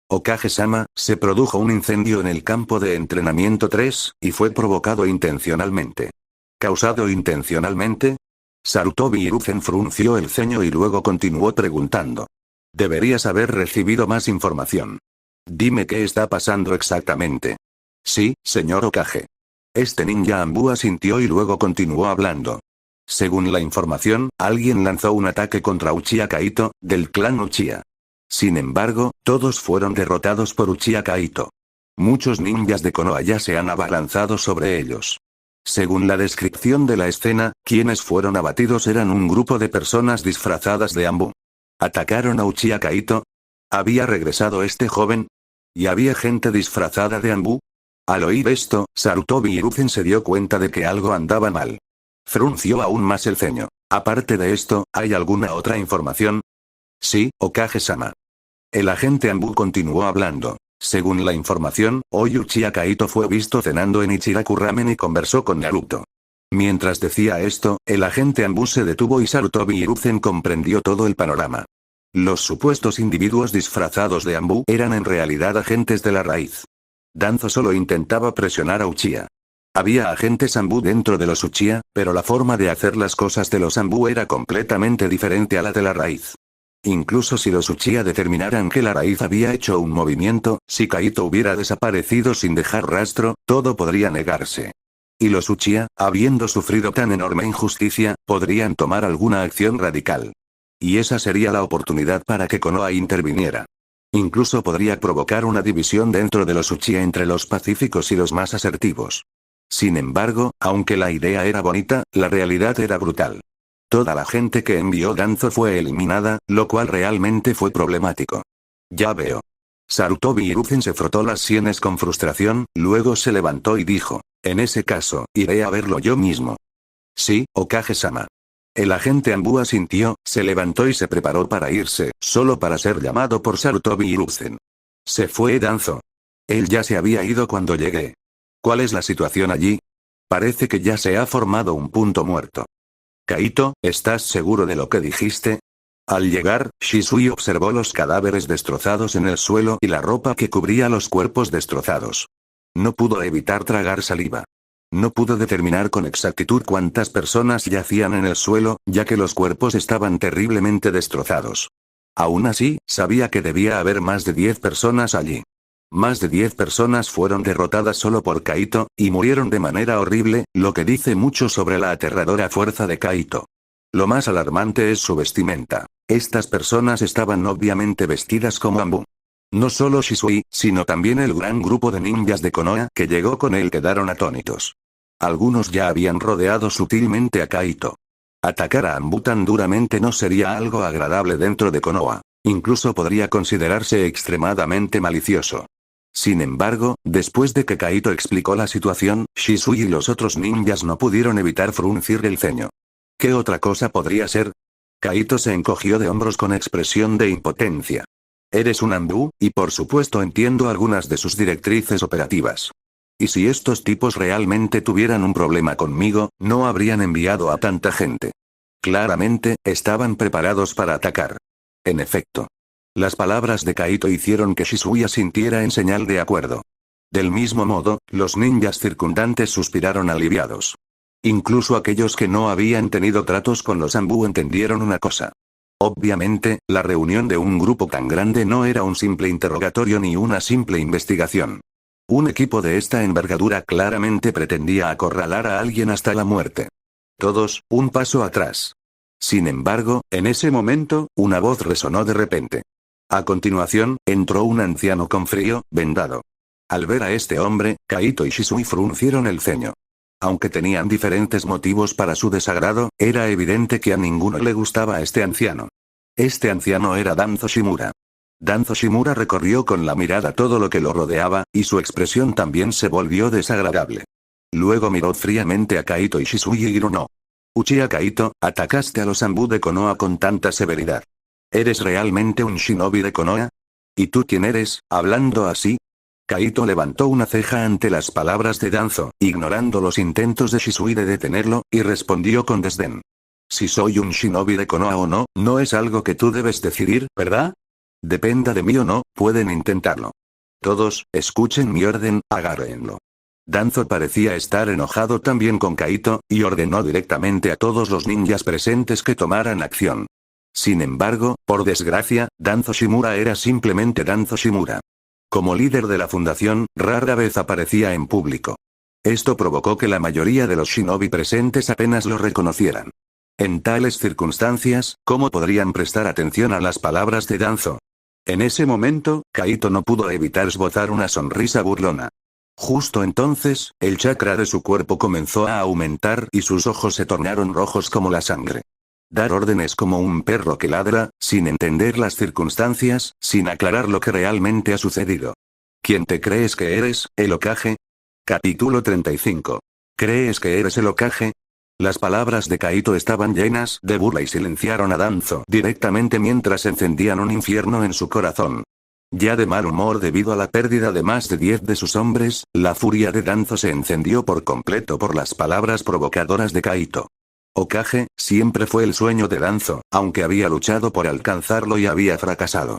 Hokage-sama, se produjo un incendio en el campo de entrenamiento 3, y fue provocado intencionalmente. ¿Causado intencionalmente? Sarutobi Hiruzen frunció el ceño y luego continuó preguntando. Deberías haber recibido más información. Dime qué está pasando exactamente. Sí, señor Hokage. Este ninja Anbu asintió y luego continuó hablando. Según la información, alguien lanzó un ataque contra Uchiha Kaito, del clan Uchiha. Sin embargo, todos fueron derrotados por Uchiha Kaito. Muchos ninjas de Konoha ya se han abalanzado sobre ellos. Según la descripción de la escena, quienes fueron abatidos eran un grupo de personas disfrazadas de Anbu. ¿Atacaron a Uchiha Kaito? ¿Había regresado este joven? ¿Y había gente disfrazada de Anbu? Al oír esto, Sarutobi Hiruzen se dio cuenta de que algo andaba mal. Frunció aún más el ceño. Aparte de esto, ¿hay alguna otra información? Sí, Hokage-sama. El agente Anbu continuó hablando. Según la información, hoy Uchiha Kaito fue visto cenando en Ichiraku Ramen y conversó con Naruto. Mientras decía esto, el agente Anbu se detuvo y Sarutobi Hiruzen comprendió todo el panorama. Los supuestos individuos disfrazados de Anbu eran en realidad agentes de la raíz. Danzo solo intentaba presionar a Uchiha. Había agentes Anbu dentro de los Uchiha, pero la forma de hacer las cosas de los Anbu era completamente diferente a la de la raíz. Incluso si los Uchiha determinaran que la raíz había hecho un movimiento, si Kaito hubiera desaparecido sin dejar rastro, todo podría negarse. Y los Uchiha, habiendo sufrido tan enorme injusticia, podrían tomar alguna acción radical. Y esa sería la oportunidad para que Konoha interviniera. Incluso podría provocar una división dentro de los Uchiha entre los pacíficos y los más asertivos. Sin embargo, aunque la idea era bonita, la realidad era brutal. Toda la gente que envió Danzo fue eliminada, lo cual realmente fue problemático. Ya veo. Sarutobi Hiruzen se frotó las sienes con frustración, luego se levantó y dijo, en ese caso, iré a verlo yo mismo. Sí, Hokage-sama. El agente Anbu asintió, se levantó y se preparó para irse, solo para ser llamado por Sarutobi Hiruzen. Se fue Danzo. Él ya se había ido cuando llegué. ¿Cuál es la situación allí? Parece que ya se ha formado un punto muerto. Kaito, ¿estás seguro de lo que dijiste? Al llegar, Shisui observó los cadáveres destrozados en el suelo y la ropa que cubría los cuerpos destrozados. No pudo evitar tragar saliva. No pudo determinar con exactitud cuántas personas yacían en el suelo, ya que los cuerpos estaban terriblemente destrozados. Aún así, sabía que debía haber más de 10 personas allí. Más de 10 personas fueron derrotadas solo por Kaito, y murieron de manera horrible, lo que dice mucho sobre la aterradora fuerza de Kaito. Lo más alarmante es su vestimenta. Estas personas estaban obviamente vestidas como Anbu. No solo Shisui, sino también el gran grupo de ninjas de Konoha que llegó con él quedaron atónitos. Algunos ya habían rodeado sutilmente a Kaito. Atacar a Anbu tan duramente no sería algo agradable dentro de Konoha. Incluso podría considerarse extremadamente malicioso. Sin embargo, después de que Kaito explicó la situación, Shisui y los otros ninjas no pudieron evitar fruncir el ceño. ¿Qué otra cosa podría ser? Kaito se encogió de hombros con expresión de impotencia. Eres un Anbu, y por supuesto entiendo algunas de sus directrices operativas. Y si estos tipos realmente tuvieran un problema conmigo, no habrían enviado a tanta gente. Claramente, estaban preparados para atacar. En efecto. Las palabras de Kaito hicieron que Shizuya sintiera en señal de acuerdo. Del mismo modo, los ninjas circundantes suspiraron aliviados. Incluso aquellos que no habían tenido tratos con los Anbu entendieron una cosa. Obviamente, la reunión de un grupo tan grande no era un simple interrogatorio ni una simple investigación. Un equipo de esta envergadura claramente pretendía acorralar a alguien hasta la muerte. Todos, un paso atrás. Sin embargo, en ese momento, una voz resonó de repente. A continuación, entró un anciano con frío, vendado. Al ver a este hombre, Kaito y Shisui fruncieron el ceño. Aunque tenían diferentes motivos para su desagrado, era evidente que a ninguno le gustaba a este anciano. Este anciano era Danzo Shimura. Danzo Shimura recorrió con la mirada todo lo que lo rodeaba, y su expresión también se volvió desagradable. Luego miró fríamente a Kaito y Shisui y gritó. Uchiha Kaito, atacaste a los Anbu de Konoha con tanta severidad. ¿Eres realmente un shinobi de Konoha? ¿Y tú quién eres, hablando así? Kaito levantó una ceja ante las palabras de Danzo, ignorando los intentos de Shisui de detenerlo, y respondió con desdén. Si soy un shinobi de Konoha o no, no es algo que tú debes decidir, ¿verdad? Dependa de mí o no, pueden intentarlo. Todos, escuchen mi orden, agárrenlo. Danzo parecía estar enojado también con Kaito, y ordenó directamente a todos los ninjas presentes que tomaran acción. Sin embargo, por desgracia, Danzo Shimura era simplemente Danzo Shimura. Como líder de la fundación, rara vez aparecía en público. Esto provocó que la mayoría de los shinobi presentes apenas lo reconocieran. En tales circunstancias, ¿cómo podrían prestar atención a las palabras de Danzo? En ese momento, Kaito no pudo evitar esbozar una sonrisa burlona. Justo entonces, el chakra de su cuerpo comenzó a aumentar y sus ojos se tornaron rojos como la sangre. Dar órdenes como un perro que ladra, sin entender las circunstancias, sin aclarar lo que realmente ha sucedido. ¿Quién te crees que eres, el Hokage? Capítulo 35. ¿Crees que eres el Hokage? Las palabras de Kaito estaban llenas de burla y silenciaron a Danzo directamente mientras encendían un infierno en su corazón. Ya de mal humor debido a la pérdida de más de 10 de sus hombres, la furia de Danzo se encendió por completo por las palabras provocadoras de Kaito. Hokage, siempre fue el sueño de Danzo, aunque había luchado por alcanzarlo y había fracasado.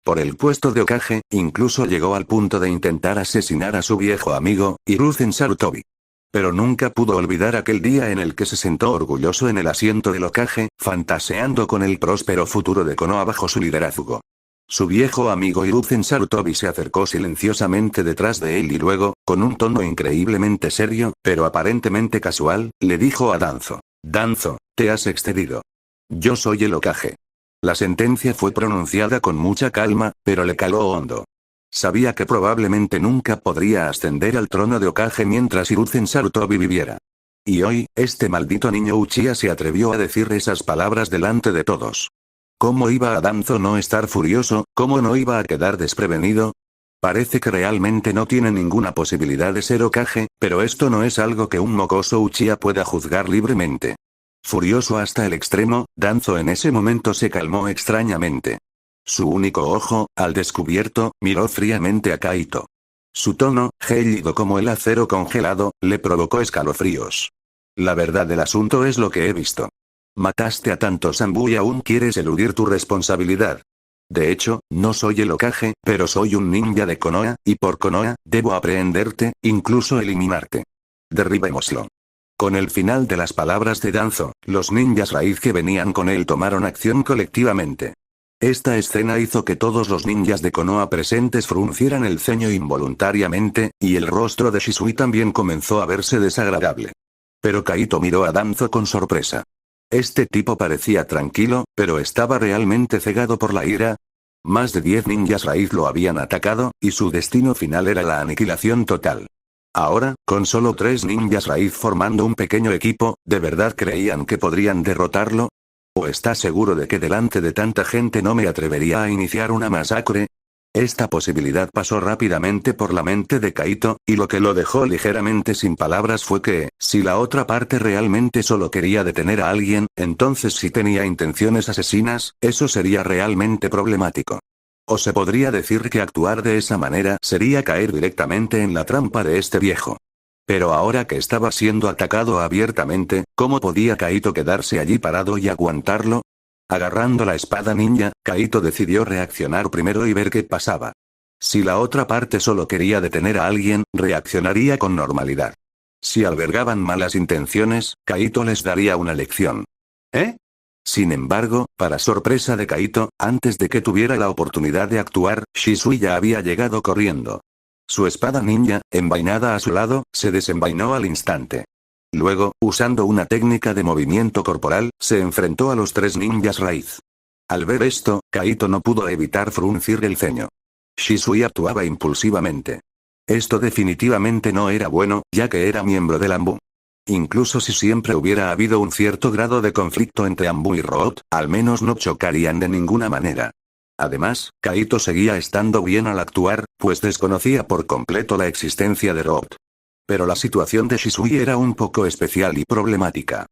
Por el puesto de Hokage, incluso llegó al punto de intentar asesinar a su viejo amigo, Hiruzen Sarutobi. Pero nunca pudo olvidar aquel día en el que se sentó orgulloso en el asiento del Hokage, fantaseando con el próspero futuro de Konoha bajo su liderazgo. Su viejo amigo Hiruzen Sarutobi se acercó silenciosamente detrás de él y luego, con un tono increíblemente serio, pero aparentemente casual, le dijo a Danzo. Danzo, te has excedido. Yo soy el Hokage. La sentencia fue pronunciada con mucha calma, pero le caló hondo. Sabía que probablemente nunca podría ascender al trono de Hokage mientras Hiruzen Sarutobi viviera. Y hoy, este maldito niño Uchiha se atrevió a decir esas palabras delante de todos. ¿Cómo iba a Danzo no estar furioso? ¿Cómo no iba a quedar desprevenido? Parece que realmente no tiene ninguna posibilidad de ser Hokage, pero esto no es algo que un mocoso Uchiha pueda juzgar libremente. Furioso hasta el extremo, Danzo en ese momento se calmó extrañamente. Su único ojo, al descubierto, miró fríamente a Kaito. Su tono, gélido como el acero congelado, le provocó escalofríos. La verdad del asunto es lo que he visto. Mataste a tantos Anbu y aún quieres eludir tu responsabilidad. De hecho, no soy el Hokage, pero soy un ninja de Konoha, y por Konoha, debo aprehenderte, incluso eliminarte. Derribémoslo. Con el final de las palabras de Danzo, los ninjas raíz que venían con él tomaron acción colectivamente. Esta escena hizo que todos los ninjas de Konoha presentes fruncieran el ceño involuntariamente, y el rostro de Shisui también comenzó a verse desagradable. Pero Kaito miró a Danzo con sorpresa. Este tipo parecía tranquilo, pero estaba realmente cegado por la ira. Más de 10 ninjas raíz lo habían atacado, y su destino final era la aniquilación total. Ahora, con solo 3 ninjas raíz formando un pequeño equipo, ¿de verdad creían que podrían derrotarlo? ¿O está seguro de que delante de tanta gente no me atrevería a iniciar una masacre? Esta posibilidad pasó rápidamente por la mente de Kaito, y lo que lo dejó ligeramente sin palabras fue que, si la otra parte realmente solo quería detener a alguien, entonces si tenía intenciones asesinas, eso sería realmente problemático. O se podría decir que actuar de esa manera sería caer directamente en la trampa de este viejo. Pero ahora que estaba siendo atacado abiertamente, ¿cómo podía Kaito quedarse allí parado y aguantarlo? Agarrando la espada ninja, Kaito decidió reaccionar primero y ver qué pasaba. Si la otra parte solo quería detener a alguien, reaccionaría con normalidad. Si albergaban malas intenciones, Kaito les daría una lección. ¿Eh? Sin embargo, para sorpresa de Kaito, antes de que tuviera la oportunidad de actuar, Shisui ya había llegado corriendo. Su espada ninja, envainada a su lado, se desenvainó al instante. Luego, usando una técnica de movimiento corporal, se enfrentó a los tres ninjas raíz. Al ver esto, Kaito no pudo evitar fruncir el ceño. Shisui actuaba impulsivamente. Esto definitivamente no era bueno, ya que era miembro del Anbu. Incluso si siempre hubiera habido un cierto grado de conflicto entre Anbu y Root, al menos no chocarían de ninguna manera. Además, Kaito seguía estando bien al actuar, pues desconocía por completo la existencia de Root. Pero la situación de Shisui era un poco especial y problemática.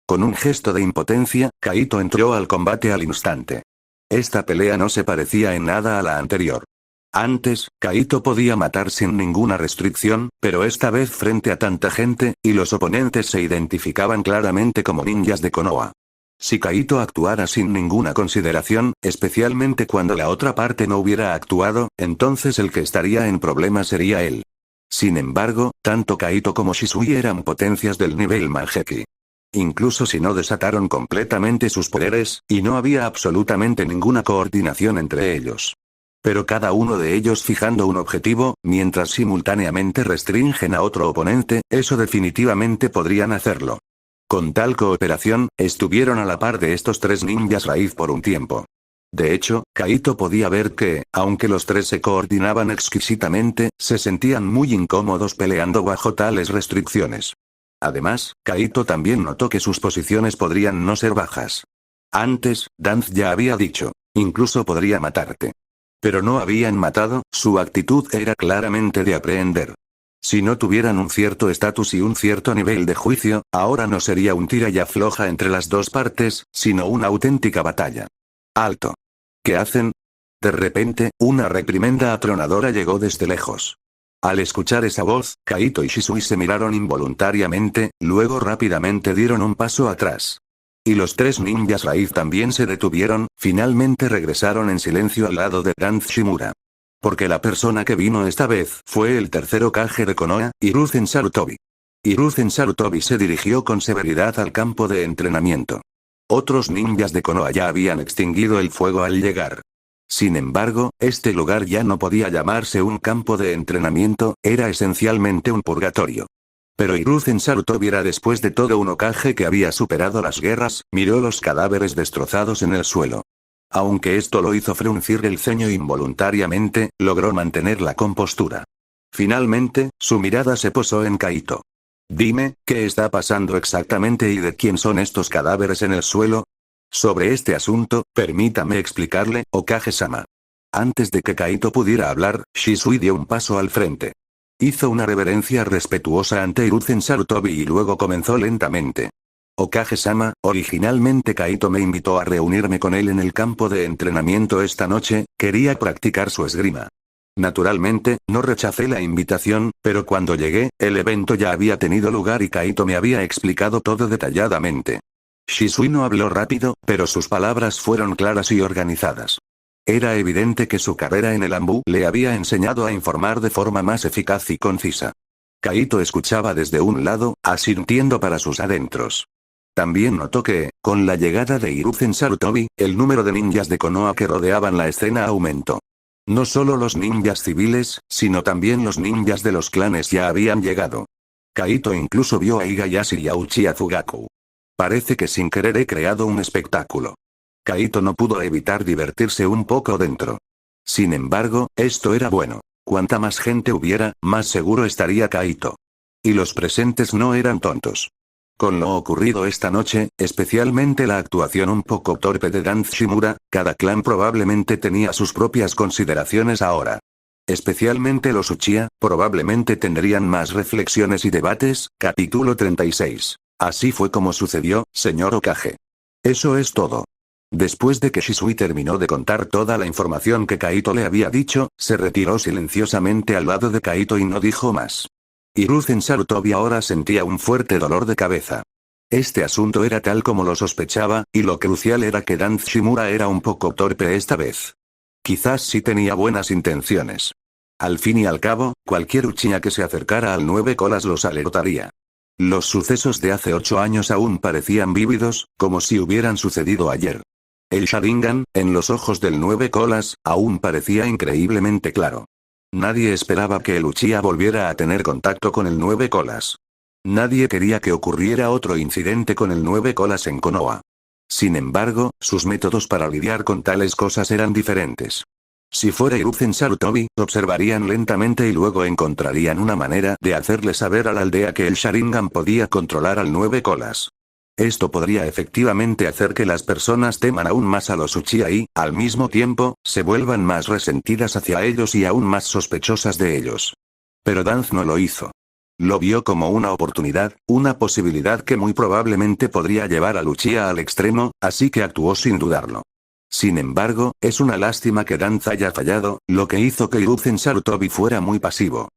Con un gesto de impotencia, Kaito entró al combate al instante. Esta pelea no se parecía en nada a la anterior. Antes, Kaito podía matar sin ninguna restricción, pero esta vez frente a tanta gente, y los oponentes se identificaban claramente como ninjas de Konoha. Si Kaito actuara sin ninguna consideración, especialmente cuando la otra parte no hubiera actuado, entonces el que estaría en problemas sería él. Sin embargo, tanto Kaito como Shisui eran potencias del nivel Mangekyou. Incluso si no desataron completamente sus poderes, y no había absolutamente ninguna coordinación entre ellos. Pero cada uno de ellos fijando un objetivo, mientras simultáneamente restringen a otro oponente, eso definitivamente podrían hacerlo. Con tal cooperación, estuvieron a la par de estos tres ninjas raíz por un tiempo. De hecho, Kaito podía ver que, aunque los tres se coordinaban exquisitamente, se sentían muy incómodos peleando bajo tales restricciones. Además, Kaito también notó que sus posiciones podrían no ser bajas. Antes, Danz ya había dicho, incluso podría matarte. Pero no habían matado, su actitud era claramente de aprehender. Si no tuvieran un cierto estatus y un cierto nivel de juicio, ahora no sería un tira y afloja entre las dos partes, sino una auténtica batalla. ¡Alto! ¿Qué hacen? De repente, una reprimenda atronadora llegó desde lejos. Al escuchar esa voz, Kaito y Shisui se miraron involuntariamente, luego rápidamente dieron un paso atrás. Y los tres ninjas raíz también se detuvieron, finalmente regresaron en silencio al lado de Danz Shimura. Porque la persona que vino esta vez fue el tercer Hokage de Konoha, Hiruzen Sarutobi. Hiruzen Sarutobi se dirigió con severidad al campo de entrenamiento. Otros ninjas de Konoha ya habían extinguido el fuego al llegar. Sin embargo, este lugar ya no podía llamarse un campo de entrenamiento, era esencialmente un purgatorio. Pero Hiruzen Sarutobi era después de todo un Hokage que había superado las guerras, miró los cadáveres destrozados en el suelo. Aunque esto lo hizo fruncir el ceño involuntariamente, logró mantener la compostura. Finalmente, su mirada se posó en Kaito. Dime, ¿qué está pasando exactamente y de quién son estos cadáveres en el suelo? Sobre este asunto, permítame explicarle, Hokage-sama. Antes de que Kaito pudiera hablar, Shisui dio un paso al frente. Hizo una reverencia respetuosa ante Hiruzen Sarutobi y luego comenzó lentamente. Hokage-sama, originalmente Kaito me invitó a reunirme con él en el campo de entrenamiento esta noche, quería practicar su esgrima. Naturalmente, no rechacé la invitación, pero cuando llegué, el evento ya había tenido lugar y Kaito me había explicado todo detalladamente. Shisui no habló rápido, pero sus palabras fueron claras y organizadas. Era evidente que su carrera en el Anbu le había enseñado a informar de forma más eficaz y concisa. Kaito escuchaba desde un lado, asintiendo para sus adentros. También notó que, con la llegada de Hiruzen Sarutobi, el número de ninjas de Konoha que rodeaban la escena aumentó. No solo los ninjas civiles, sino también los ninjas de los clanes ya habían llegado. Kaito incluso vio a Igayashi y a Uchiha Fugaku. Parece que sin querer he creado un espectáculo. Kaito no pudo evitar divertirse un poco dentro. Sin embargo, esto era bueno. Cuanta más gente hubiera, más seguro estaría Kaito. Y los presentes no eran tontos. Con lo ocurrido esta noche, especialmente la actuación un poco torpe de Danz Shimura, cada clan probablemente tenía sus propias consideraciones ahora. Especialmente los Uchiha, probablemente tendrían más reflexiones y debates. Capítulo 36. Así fue como sucedió, señor Hokage. Eso es todo. Después de que Shisui terminó de contar toda la información que Kaito le había dicho, se retiró silenciosamente al lado de Kaito y no dijo más. Hiruzen Sarutobi ahora sentía un fuerte dolor de cabeza. Este asunto era tal como lo sospechaba, y lo crucial era que Danzo Shimura era un poco torpe esta vez. Quizás sí tenía buenas intenciones. Al fin y al cabo, cualquier Uchiha que se acercara al 9 colas los alertaría. Los sucesos de hace 8 años aún parecían vívidos, como si hubieran sucedido ayer. El Sharingan, en los ojos del 9 colas, aún parecía increíblemente claro. Nadie esperaba que el Uchiha volviera a tener contacto con el 9 colas. Nadie quería que ocurriera otro incidente con el 9 colas en Konoha. Sin embargo, sus métodos para lidiar con tales cosas eran diferentes. Si fuera Hiruzen Sarutobi, observarían lentamente y luego encontrarían una manera de hacerle saber a la aldea que el Sharingan podía controlar al 9 colas. Esto podría efectivamente hacer que las personas teman aún más a los Uchiha y, al mismo tiempo, se vuelvan más resentidas hacia ellos y aún más sospechosas de ellos. Pero Danzo no lo hizo. Lo vio como una oportunidad, una posibilidad que muy probablemente podría llevar al Uchiha al extremo, así que actuó sin dudarlo. Sin embargo, es una lástima que Danzo haya fallado, lo que hizo que Hiruzen Sarutobi fuera muy pasivo.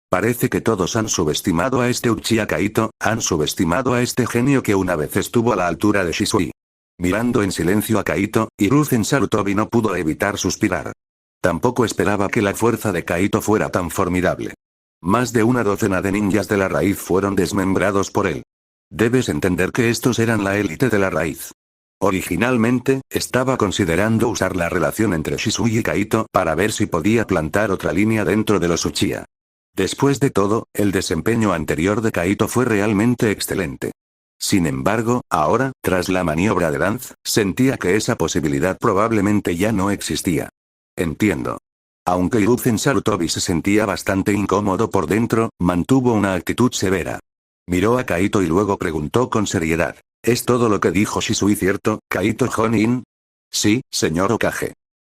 Parece que todos han subestimado a este Uchiha Kaito, han subestimado a este genio que una vez estuvo a la altura de Shisui. Mirando en silencio a Kaito, Hiruzen Sarutobi no pudo evitar suspirar. Tampoco esperaba que la fuerza de Kaito fuera tan formidable. Más de una docena de ninjas de la raíz fueron desmembrados por él. Debes entender que estos eran la élite de la raíz. Originalmente, estaba considerando usar la relación entre Shisui y Kaito para ver si podía plantar otra línea dentro de los Uchiha. Después de todo, el desempeño anterior de Kaito fue realmente excelente. Sin embargo, ahora, tras la maniobra de Danzo, sentía que esa posibilidad probablemente ya no existía. Entiendo. Aunque Hiruzen Sarutobi se sentía bastante incómodo por dentro, mantuvo una actitud severa. Miró a Kaito y luego preguntó con seriedad. ¿Es todo lo que dijo Shisui cierto, Kaito Jonin? Sí, señor Hokage.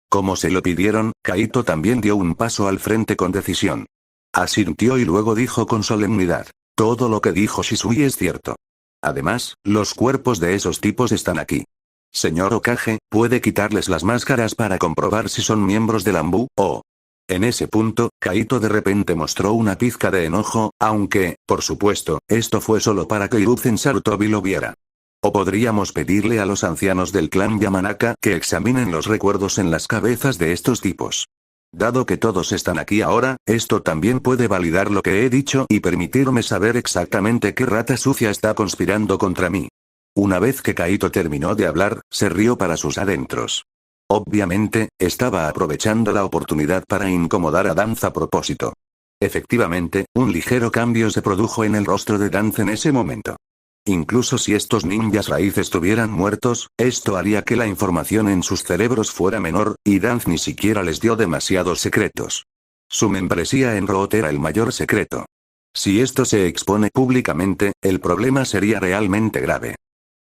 Como se lo pidieron, Kaito también dio un paso al frente con decisión. Asintió y luego dijo con solemnidad. Todo lo que dijo Shisui es cierto. Además, los cuerpos de esos tipos están aquí. Señor Hokage, ¿puede quitarles las máscaras para comprobar si son miembros del Anbu, o? En ese punto, Kaito de repente mostró una pizca de enojo, aunque, por supuesto, esto fue solo para que Hiruzen Sarutobi lo viera. O podríamos pedirle a los ancianos del clan Yamanaka que examinen los recuerdos en las cabezas de estos tipos. Dado que todos están aquí ahora, esto también puede validar lo que he dicho y permitirme saber exactamente qué rata sucia está conspirando contra mí. Una vez que Kaito terminó de hablar, se rió para sus adentros. Obviamente, estaba aprovechando la oportunidad para incomodar a Danzo a propósito. Efectivamente, un ligero cambio se produjo en el rostro de Danzo en ese momento. Incluso si estos ninjas raíz estuvieran muertos, esto haría que la información en sus cerebros fuera menor, y Danzo ni siquiera les dio demasiados secretos. Su membresía en Root era el mayor secreto. Si esto se expone públicamente, el problema sería realmente grave.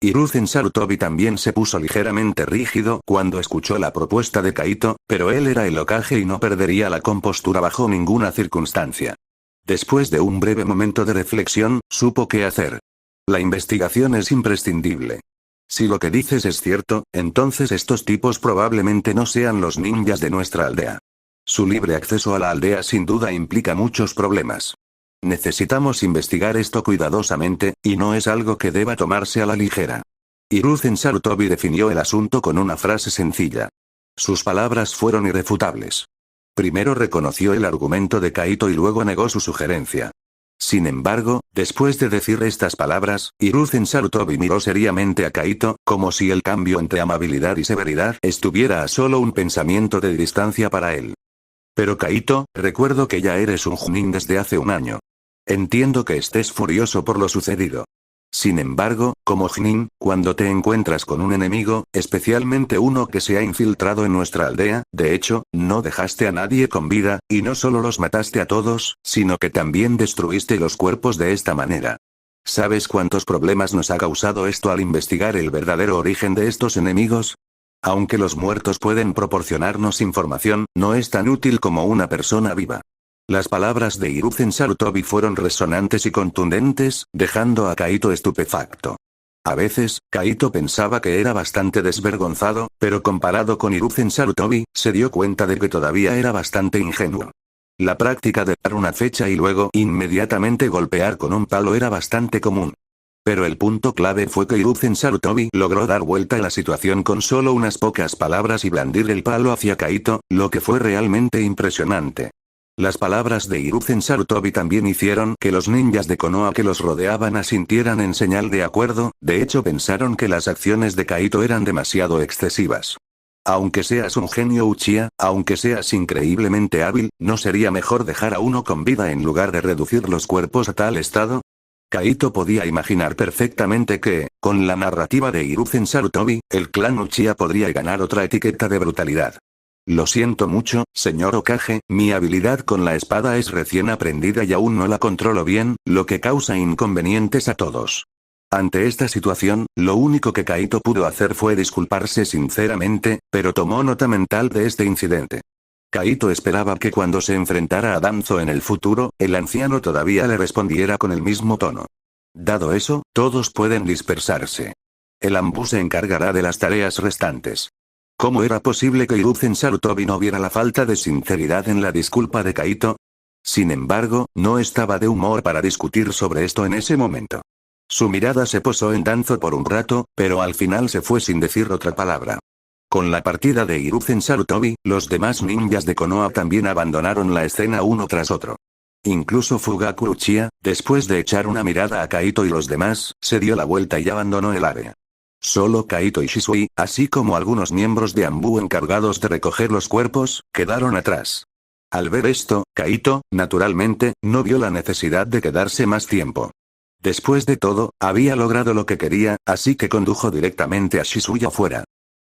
Hiruzen Sarutobi también se puso ligeramente rígido cuando escuchó la propuesta de Kaito, pero él era el Hokage y no perdería la compostura bajo ninguna circunstancia. Después de un breve momento de reflexión, supo qué hacer. La investigación es imprescindible. Si lo que dices es cierto, entonces estos tipos probablemente no sean los ninjas de nuestra aldea. Su libre acceso a la aldea sin duda implica muchos problemas. Necesitamos investigar esto cuidadosamente, y no es algo que deba tomarse a la ligera. Hiruzen Sarutobi definió el asunto con una frase sencilla. Sus palabras fueron irrefutables. Primero reconoció el argumento de Kaito y luego negó su sugerencia. Sin embargo, después de decir estas palabras, Hiruzen Sarutobi miró seriamente a Kaito, como si el cambio entre amabilidad y severidad estuviera a solo un pensamiento de distancia para él. Pero Kaito, recuerdo que ya eres un Chunin desde hace un año. Entiendo que estés furioso por lo sucedido. Sin embargo, como Chunin, cuando te encuentras con un enemigo, especialmente uno que se ha infiltrado en nuestra aldea, de hecho, no dejaste a nadie con vida, y no solo los mataste a todos, sino que también destruiste los cuerpos de esta manera. ¿Sabes cuántos problemas nos ha causado esto al investigar el verdadero origen de estos enemigos? Aunque los muertos pueden proporcionarnos información, no es tan útil como una persona viva. Las palabras de Hiruzen Sarutobi fueron resonantes y contundentes, dejando a Kaito estupefacto. A veces, Kaito pensaba que era bastante desvergonzado, pero comparado con Hiruzen Sarutobi, se dio cuenta de que todavía era bastante ingenuo. La práctica de dar una fecha y luego inmediatamente golpear con un palo era bastante común. Pero el punto clave fue que Hiruzen Sarutobi logró dar vuelta a la situación con solo unas pocas palabras y blandir el palo hacia Kaito, lo que fue realmente impresionante. Las palabras de Hiruzen Sarutobi también hicieron que los ninjas de Konoha que los rodeaban asintieran en señal de acuerdo, de hecho pensaron que las acciones de Kaito eran demasiado excesivas. Aunque seas un genio Uchiha, aunque seas increíblemente hábil, ¿no sería mejor dejar a uno con vida en lugar de reducir los cuerpos a tal estado? Kaito podía imaginar perfectamente que, con la narrativa de Hiruzen Sarutobi, el clan Uchiha podría ganar otra etiqueta de brutalidad. Lo siento mucho, señor Hokage, mi habilidad con la espada es recién aprendida y aún no la controlo bien, lo que causa inconvenientes a todos. Ante esta situación, lo único que Kaito pudo hacer fue disculparse sinceramente, pero tomó nota mental de este incidente. Kaito esperaba que cuando se enfrentara a Danzo en el futuro, el anciano todavía le respondiera con el mismo tono. Dado eso, todos pueden dispersarse. El Anbu se encargará de las tareas restantes. ¿Cómo era posible que Hiruzen Sarutobi no viera la falta de sinceridad en la disculpa de Kaito? Sin embargo, no estaba de humor para discutir sobre esto en ese momento. Su mirada se posó en Danzo por un rato, pero al final se fue sin decir otra palabra. Con la partida de Hiruzen Sarutobi, los demás ninjas de Konoha también abandonaron la escena uno tras otro. Incluso Fugaku Uchiha, después de echar una mirada a Kaito y los demás, se dio la vuelta y abandonó el área. Solo Kaito y Shisui, así como algunos miembros de Anbu encargados de recoger los cuerpos, quedaron atrás. Al ver esto, Kaito, naturalmente, no vio la necesidad de quedarse más tiempo. Después de todo, había logrado lo que quería, así que condujo directamente a Shisui afuera.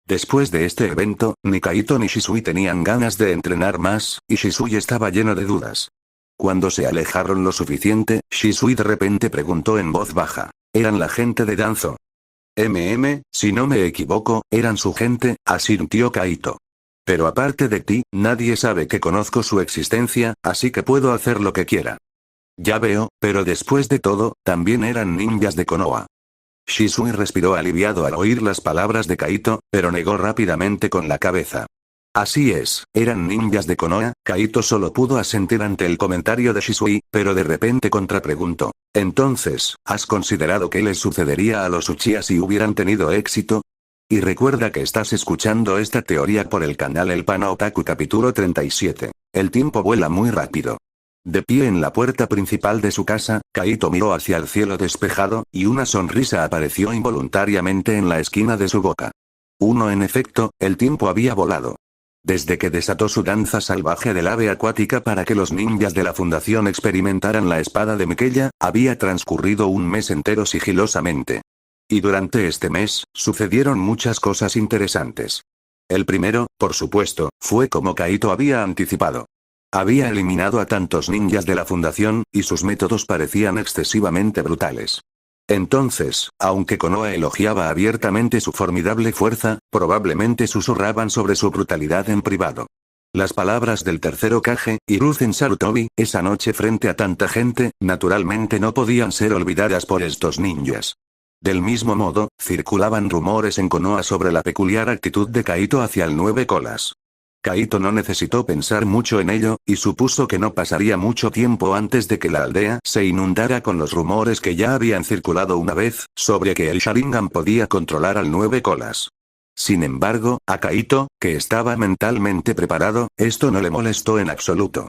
Después de este evento, ni Kaito ni Shisui tenían ganas de entrenar más, y Shisui estaba lleno de dudas. Cuando se alejaron lo suficiente, Shisui de repente preguntó en voz baja. ¿Eran la gente de Danzo? Si no me equivoco, eran su gente, asintió Kaito. Pero aparte de ti, nadie sabe que conozco su existencia, así que puedo hacer lo que quiera. Ya veo, pero después de todo, también eran ninjas de Konoha. Shisui respiró aliviado al oír las palabras de Kaito, pero negó rápidamente con la cabeza. Así es, eran ninjas de Konoha. Kaito solo pudo asentir ante el comentario de Shisui, pero de repente contrapreguntó. Entonces, ¿has considerado qué les sucedería a los Uchiha si hubieran tenido éxito? Y recuerda que estás escuchando esta teoría por el canal El Pana Otaku capítulo 37. El tiempo vuela muy rápido. De pie en la puerta principal de su casa, Kaito miró hacia el cielo despejado, y una sonrisa apareció involuntariamente en la esquina de su boca. En efecto, el tiempo había volado. Desde que desató su danza salvaje del ave acuática para que los ninjas de la fundación experimentaran la espada de Mikeya, había transcurrido un mes entero sigilosamente. Y durante este mes, sucedieron muchas cosas interesantes. El primero, por supuesto, fue como Kaito había anticipado. Había eliminado a tantos ninjas de la fundación, y sus métodos parecían excesivamente brutales. Entonces, aunque Konoha elogiaba abiertamente su formidable fuerza, probablemente susurraban sobre su brutalidad en privado. Las palabras del tercer Hokage, Hiruzen Sarutobi, esa noche frente a tanta gente, naturalmente no podían ser olvidadas por estos ninjas. Del mismo modo, circulaban rumores en Konoha sobre la peculiar actitud de Kaito hacia el Nueve Colas. Kaito no necesitó pensar mucho en ello, y supuso que no pasaría mucho tiempo antes de que la aldea se inundara con los rumores que ya habían circulado una vez, sobre que el Sharingan podía controlar al Nueve Colas. Sin embargo, a Kaito, que estaba mentalmente preparado, esto no le molestó en absoluto.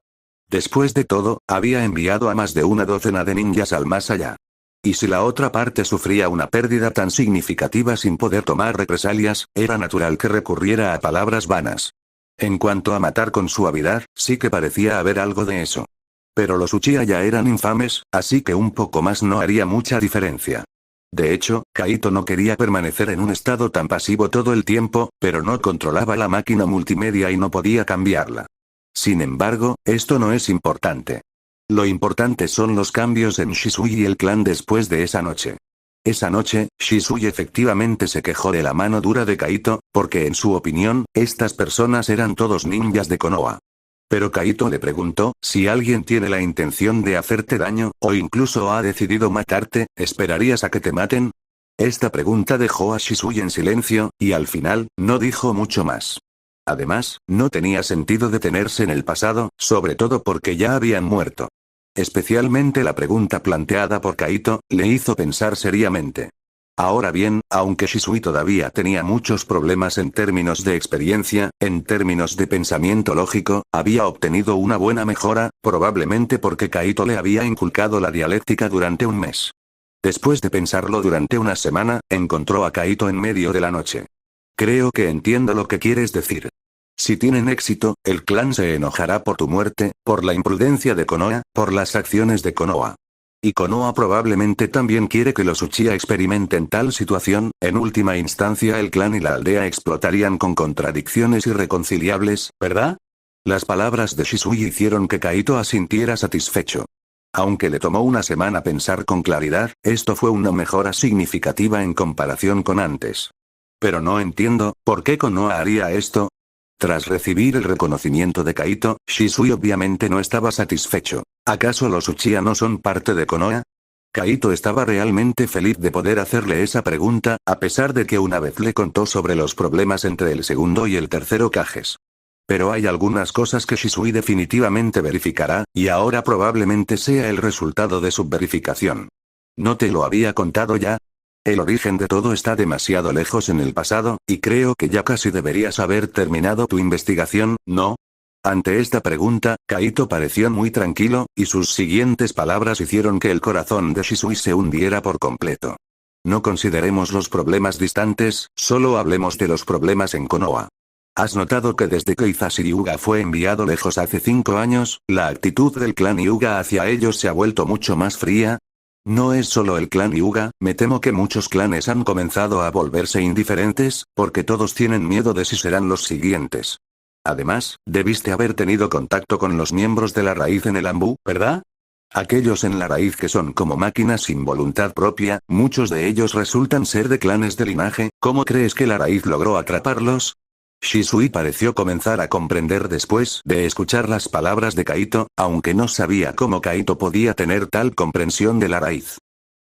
Después de todo, había enviado a más de una docena de ninjas al más allá. Y si la otra parte sufría una pérdida tan significativa sin poder tomar represalias, era natural que recurriera a palabras vanas. En cuanto a matar con suavidad, sí que parecía haber algo de eso. Pero los Uchiha ya eran infames, así que un poco más no haría mucha diferencia. De hecho, Kaito no quería permanecer en un estado tan pasivo todo el tiempo, pero no controlaba la máquina multimedia y no podía cambiarla. Sin embargo, esto no es importante. Lo importante son los cambios en Shisui y el clan después de esa noche. Esa noche, Shisui efectivamente se quejó de la mano dura de Kaito, porque en su opinión, estas personas eran todos ninjas de Konoha. Pero Kaito le preguntó, si alguien tiene la intención de hacerte daño, o incluso ha decidido matarte, ¿esperarías a que te maten? Esta pregunta dejó a Shisui en silencio, y al final, no dijo mucho más. Además, no tenía sentido detenerse en el pasado, sobre todo porque ya habían muerto. Especialmente la pregunta planteada por Kaito, le hizo pensar seriamente. Ahora bien, aunque Shisui todavía tenía muchos problemas en términos de experiencia, en términos de pensamiento lógico, había obtenido una buena mejora, probablemente porque Kaito le había inculcado la dialéctica durante un mes. Después de pensarlo durante una semana, encontró a Kaito en medio de la noche. Creo que entiendo lo que quieres decir. Si tienen éxito, el clan se enojará por tu muerte, por la imprudencia de Konoha, por las acciones de Konoha. Y Konoha probablemente también quiere que los Uchiha experimenten tal situación, en última instancia el clan y la aldea explotarían con contradicciones irreconciliables, ¿verdad? Las palabras de Shisui hicieron que Kaito asintiera satisfecho. Aunque le tomó una semana pensar con claridad, esto fue una mejora significativa en comparación con antes. Pero no entiendo, ¿por qué Konoha haría esto? Tras recibir el reconocimiento de Kaito, Shisui obviamente no estaba satisfecho. ¿Acaso los Uchiha no son parte de Konoha? Kaito estaba realmente feliz de poder hacerle esa pregunta, a pesar de que una vez le contó sobre los problemas entre el segundo y el tercer Hokages. Pero hay algunas cosas que Shisui definitivamente verificará, y ahora probablemente sea el resultado de su verificación. ¿No te lo había contado ya? El origen de todo está demasiado lejos en el pasado, y creo que ya casi deberías haber terminado tu investigación, ¿no? Ante esta pregunta, Kaito pareció muy tranquilo, y sus siguientes palabras hicieron que el corazón de Shisui se hundiera por completo. No consideremos los problemas distantes, solo hablemos de los problemas en Konoha. ¿Has notado que desde que Hisashi Hyuga fue enviado lejos hace 5 años, la actitud del clan Hyuga hacia ellos se ha vuelto mucho más fría? No es solo el clan Hyuga, me temo que muchos clanes han comenzado a volverse indiferentes, porque todos tienen miedo de si serán los siguientes. Además, debiste haber tenido contacto con los miembros de la raíz en el Anbu, ¿verdad? Aquellos en la raíz que son como máquinas sin voluntad propia, muchos de ellos resultan ser de clanes de linaje, ¿cómo crees que la raíz logró atraparlos? Shisui pareció comenzar a comprender después de escuchar las palabras de Kaito, aunque no sabía cómo Kaito podía tener tal comprensión de la raíz.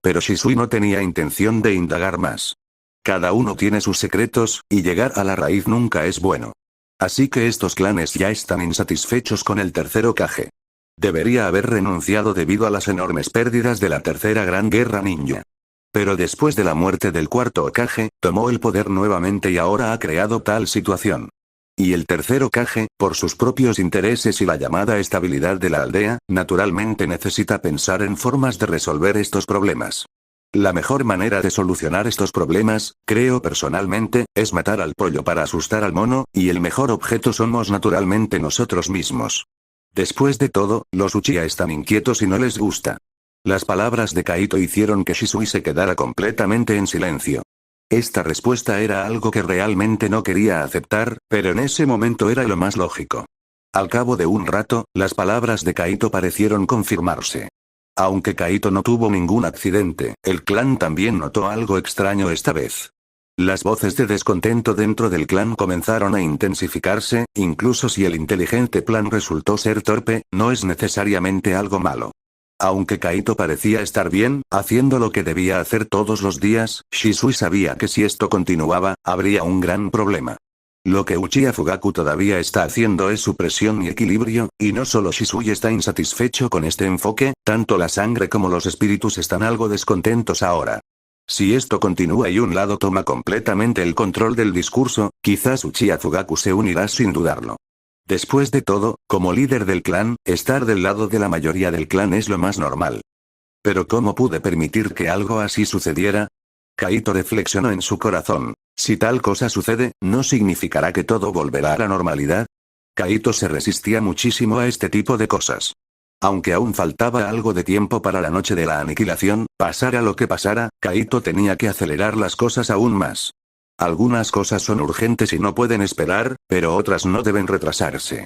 Pero Shisui no tenía intención de indagar más. Cada uno tiene sus secretos, y llegar a la raíz nunca es bueno. Así que estos clanes ya están insatisfechos con el tercer Hokage. Debería haber renunciado debido a las enormes pérdidas de la tercera gran guerra ninja. Pero después de la muerte del cuarto Hokage, tomó el poder nuevamente y ahora ha creado tal situación. Y el tercer Hokage, por sus propios intereses y la llamada estabilidad de la aldea, naturalmente necesita pensar en formas de resolver estos problemas. La mejor manera de solucionar estos problemas, creo personalmente, es matar al pollo para asustar al mono, y el mejor objeto somos naturalmente nosotros mismos. Después de todo, los Uchiha están inquietos y no les gusta. Las palabras de Kaito hicieron que Shisui se quedara completamente en silencio. Esta respuesta era algo que realmente no quería aceptar, pero en ese momento era lo más lógico. Al cabo de un rato, las palabras de Kaito parecieron confirmarse. Aunque Kaito no tuvo ningún accidente, el clan también notó algo extraño esta vez. Las voces de descontento dentro del clan comenzaron a intensificarse, incluso si el inteligente plan resultó ser torpe, no es necesariamente algo malo. Aunque Kaito parecía estar bien, haciendo lo que debía hacer todos los días, Shisui sabía que si esto continuaba, habría un gran problema. Lo que Uchiha Fugaku todavía está haciendo es supresión y equilibrio, y no solo Shisui está insatisfecho con este enfoque, tanto la sangre como los espíritus están algo descontentos ahora. Si esto continúa y un lado toma completamente el control del discurso, quizás Uchiha Fugaku se unirá sin dudarlo. Después de todo, como líder del clan, estar del lado de la mayoría del clan es lo más normal. Pero ¿cómo pude permitir que algo así sucediera? Kaito reflexionó en su corazón. Si tal cosa sucede, ¿no significará que todo volverá a la normalidad? Kaito se resistía muchísimo a este tipo de cosas. Aunque aún faltaba algo de tiempo para la noche de la aniquilación, pasara lo que pasara, Kaito tenía que acelerar las cosas aún más. Algunas cosas son urgentes y no pueden esperar, pero otras no deben retrasarse.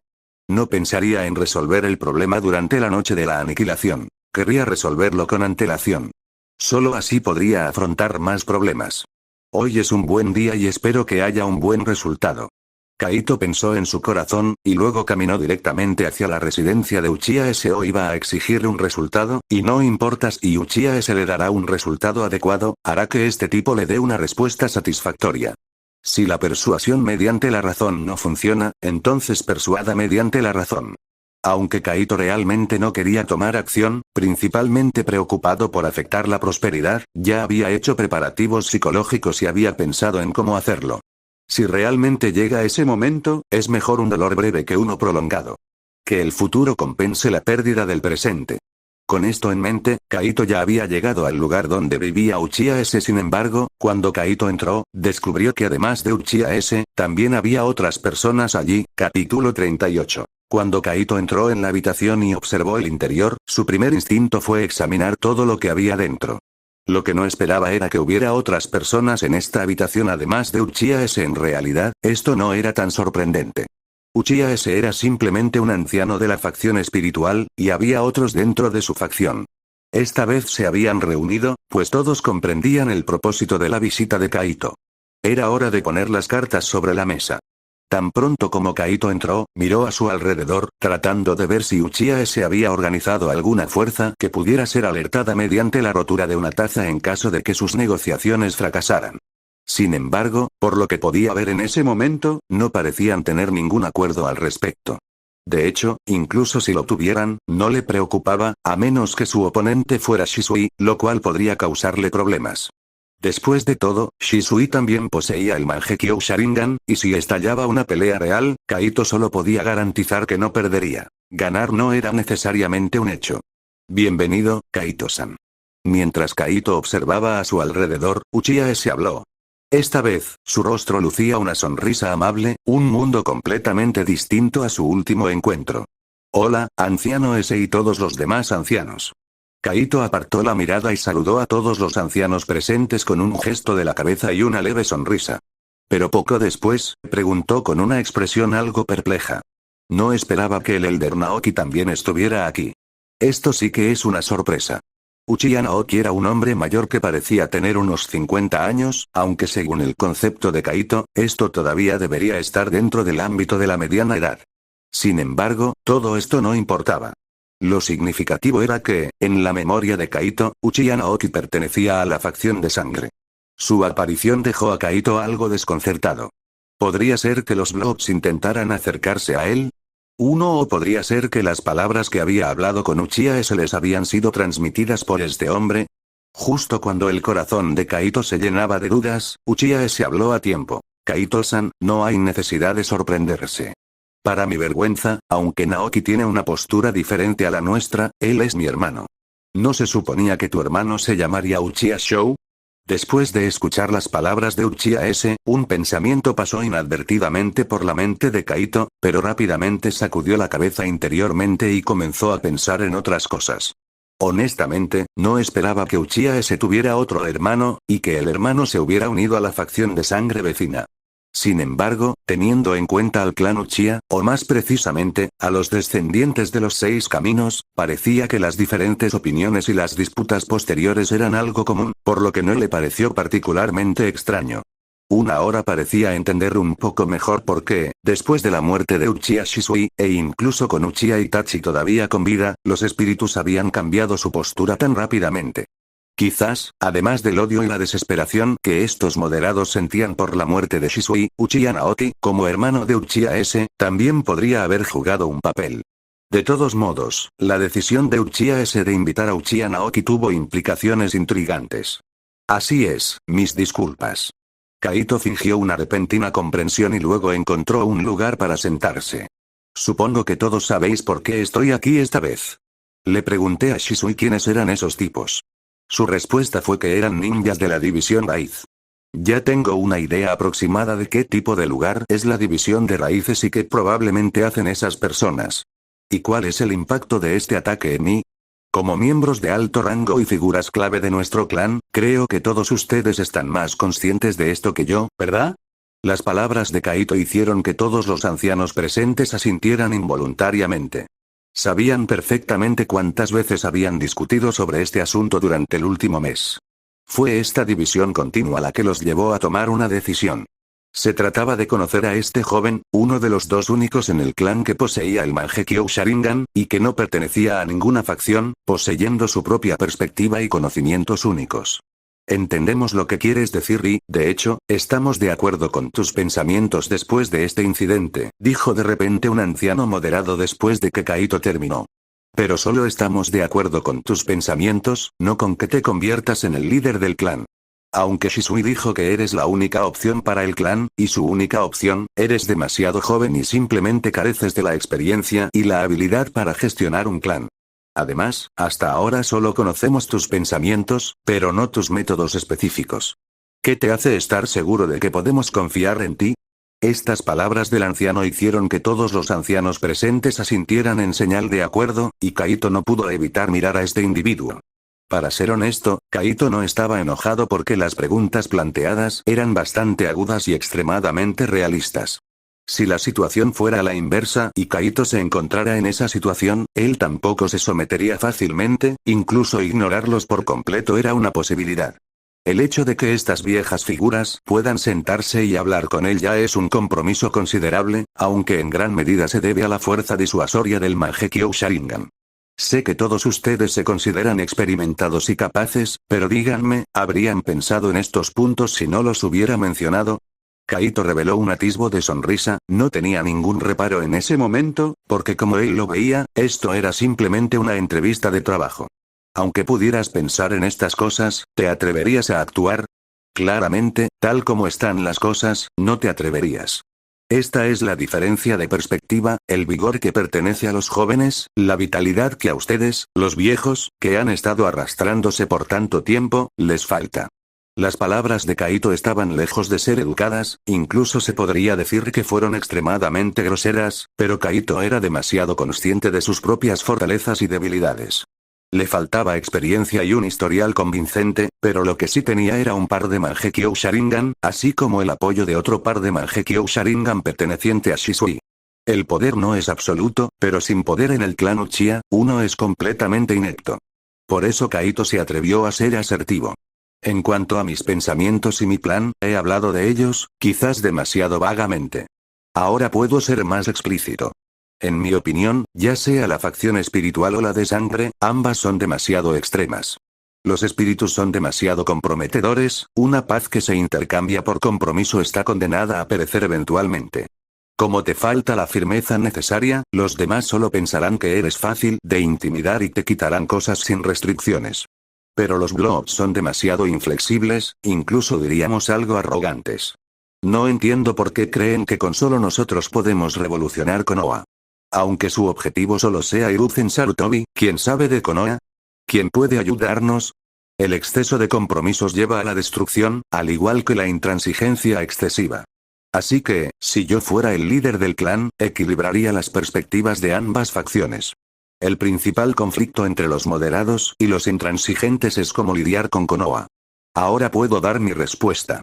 No pensaría en resolver el problema durante la noche de la aniquilación. Querría resolverlo con antelación. Solo así podría afrontar más problemas. Hoy es un buen día y espero que haya un buen resultado. Kaito pensó en su corazón, y luego caminó directamente hacia la residencia de Uchiha S.O. Iba a exigirle un resultado, y no importa si Uchiha S. le dará un resultado adecuado, hará que este tipo le dé una respuesta satisfactoria. Si la persuasión mediante la razón no funciona, entonces persuada mediante la razón. Aunque Kaito realmente no quería tomar acción, principalmente preocupado por afectar la prosperidad, ya había hecho preparativos psicológicos y había pensado en cómo hacerlo. Si realmente llega ese momento, es mejor un dolor breve que uno prolongado. Que el futuro compense la pérdida del presente. Con esto en mente, Kaito ya había llegado al lugar donde vivía Uchiha S. Sin embargo, cuando Kaito entró, descubrió que además de Uchiha S., también había otras personas allí. Capítulo 38. Cuando Kaito entró en la habitación y observó el interior, su primer instinto fue examinar todo lo que había dentro. Lo que no esperaba era que hubiera otras personas en esta habitación además de Uchiha S. En realidad, esto no era tan sorprendente. Uchiha S. era simplemente un anciano de la facción espiritual, y había otros dentro de su facción. Esta vez se habían reunido, pues todos comprendían el propósito de la visita de Kaito. Era hora de poner las cartas sobre la mesa. Tan pronto como Kaito entró, miró a su alrededor, tratando de ver si Uchiha S. había organizado alguna fuerza que pudiera ser alertada mediante la rotura de una taza en caso de que sus negociaciones fracasaran. Sin embargo, por lo que podía ver en ese momento, no parecían tener ningún acuerdo al respecto. De hecho, incluso si lo tuvieran, no le preocupaba, a menos que su oponente fuera Shisui, lo cual podría causarle problemas. Después de todo, Shisui también poseía el Mangekyo Sharingan, y si estallaba una pelea real, Kaito solo podía garantizar que no perdería. Ganar no era necesariamente un hecho. Bienvenido, Kaito-san. Mientras Kaito observaba a su alrededor, Uchiha S. habló. Esta vez, su rostro lucía una sonrisa amable, un mundo completamente distinto a su último encuentro. Hola, anciano S. y todos los demás ancianos. Kaito apartó la mirada y saludó a todos los ancianos presentes con un gesto de la cabeza y una leve sonrisa. Pero poco después, preguntó con una expresión algo perpleja. No esperaba que el Elder Naoki también estuviera aquí. Esto sí que es una sorpresa. Uchiha Naoki era un hombre mayor que parecía tener unos 50 años, aunque según el concepto de Kaito, esto todavía debería estar dentro del ámbito de la mediana edad. Sin embargo, todo esto no importaba. Lo significativo era que, en la memoria de Kaito, Uchiha Naoki pertenecía a la facción de sangre. Su aparición dejó a Kaito algo desconcertado. ¿Podría ser que los Blobs intentaran acercarse a él? O podría ser que las palabras que había hablado con Uchiha S. les habían sido transmitidas por este hombre. Justo cuando el corazón de Kaito se llenaba de dudas, Uchiha S. habló a tiempo. Kaito-san, no hay necesidad de sorprenderse. Para mi vergüenza, aunque Naoki tiene una postura diferente a la nuestra, él es mi hermano. ¿No se suponía que tu hermano se llamaría Uchiha Shou? Después de escuchar las palabras de Uchiha S., un pensamiento pasó inadvertidamente por la mente de Kaito, pero rápidamente sacudió la cabeza interiormente y comenzó a pensar en otras cosas. Honestamente, no esperaba que Uchiha S. tuviera otro hermano, y que el hermano se hubiera unido a la facción de sangre vecina. Sin embargo, teniendo en cuenta al clan Uchiha, o más precisamente, a los descendientes de los 6 caminos, parecía que las diferentes opiniones y las disputas posteriores eran algo común, por lo que no le pareció particularmente extraño. Ahora parecía entender un poco mejor por qué, después de la muerte de Uchiha Shisui, e incluso con Uchiha Itachi todavía con vida, los espíritus habían cambiado su postura tan rápidamente. Quizás, además del odio y la desesperación que estos moderados sentían por la muerte de Shisui, Uchiha Naoki, como hermano de Uchiha S., también podría haber jugado un papel. De todos modos, la decisión de Uchiha S. de invitar a Uchiha Naoki tuvo implicaciones intrigantes. Así es, mis disculpas. Kaito fingió una repentina comprensión y luego encontró un lugar para sentarse. Supongo que todos sabéis por qué estoy aquí esta vez. Le pregunté a Shisui quiénes eran esos tipos. Su respuesta fue que eran ninjas de la división raíz. Ya tengo una idea aproximada de qué tipo de lugar es la división de raíces y qué probablemente hacen esas personas. ¿Y cuál es el impacto de este ataque en mí? Como miembros de alto rango y figuras clave de nuestro clan, creo que todos ustedes están más conscientes de esto que yo, ¿verdad? Las palabras de Kaito hicieron que todos los ancianos presentes asintieran involuntariamente. Sabían perfectamente cuántas veces habían discutido sobre este asunto durante el último mes. Fue esta división continua la que los llevó a tomar una decisión. Se trataba de conocer a este joven, uno de los dos únicos en el clan que poseía el Mangekyo Sharingan, y que no pertenecía a ninguna facción, poseyendo su propia perspectiva y conocimientos únicos. Entendemos lo que quieres decir y, de hecho, estamos de acuerdo con tus pensamientos después de este incidente, dijo de repente un anciano moderado después de que Kaito terminó. Pero solo estamos de acuerdo con tus pensamientos, no con que te conviertas en el líder del clan. Aunque Shisui dijo que eres la única opción para el clan, y su única opción, eres demasiado joven y simplemente careces de la experiencia y la habilidad para gestionar un clan. Además, hasta ahora solo conocemos tus pensamientos, pero no tus métodos específicos. ¿Qué te hace estar seguro de que podemos confiar en ti? Estas palabras del anciano hicieron que todos los ancianos presentes asintieran en señal de acuerdo, y Kaito no pudo evitar mirar a este individuo. Para ser honesto, Kaito no estaba enojado porque las preguntas planteadas eran bastante agudas y extremadamente realistas. Si la situación fuera a la inversa y Kaito se encontrara en esa situación, él tampoco se sometería fácilmente, incluso ignorarlos por completo era una posibilidad. El hecho de que estas viejas figuras puedan sentarse y hablar con él ya es un compromiso considerable, aunque en gran medida se debe a la fuerza disuasoria del Mangekyo Sharingan. Sé que todos ustedes se consideran experimentados y capaces, pero díganme, ¿habrían pensado en estos puntos si no los hubiera mencionado? Kaito reveló un atisbo de sonrisa, no tenía ningún reparo en ese momento, porque como él lo veía, esto era simplemente una entrevista de trabajo. Aunque pudieras pensar en estas cosas, ¿te atreverías a actuar? Claramente, tal como están las cosas, no te atreverías. Esta es la diferencia de perspectiva, el vigor que pertenece a los jóvenes, la vitalidad que a ustedes, los viejos, que han estado arrastrándose por tanto tiempo, les falta. Las palabras de Kaito estaban lejos de ser educadas, incluso se podría decir que fueron extremadamente groseras, pero Kaito era demasiado consciente de sus propias fortalezas y debilidades. Le faltaba experiencia y un historial convincente, pero lo que sí tenía era un par de Mangekyo Sharingan, así como el apoyo de otro par de Mangekyo Sharingan perteneciente a Shisui. El poder no es absoluto, pero sin poder en el clan Uchiha, uno es completamente inepto. Por eso Kaito se atrevió a ser asertivo. En cuanto a mis pensamientos y mi plan, he hablado de ellos, quizás demasiado vagamente. Ahora puedo ser más explícito. En mi opinión, ya sea la facción espiritual o la de sangre, ambas son demasiado extremas. Los espíritus son demasiado comprometedores, una paz que se intercambia por compromiso está condenada a perecer eventualmente. Como te falta la firmeza necesaria, los demás solo pensarán que eres fácil de intimidar y te quitarán cosas sin restricciones. Pero los blobs son demasiado inflexibles, incluso diríamos algo arrogantes. No entiendo por qué creen que con solo nosotros podemos revolucionar Konoha. Aunque su objetivo solo sea Hiruzen Sarutobi, ¿quién sabe de Konoha? ¿Quién puede ayudarnos? El exceso de compromisos lleva a la destrucción, al igual que la intransigencia excesiva. Así que, si yo fuera el líder del clan, equilibraría las perspectivas de ambas facciones. El principal conflicto entre los moderados y los intransigentes es cómo lidiar con Konoha. Ahora puedo dar mi respuesta.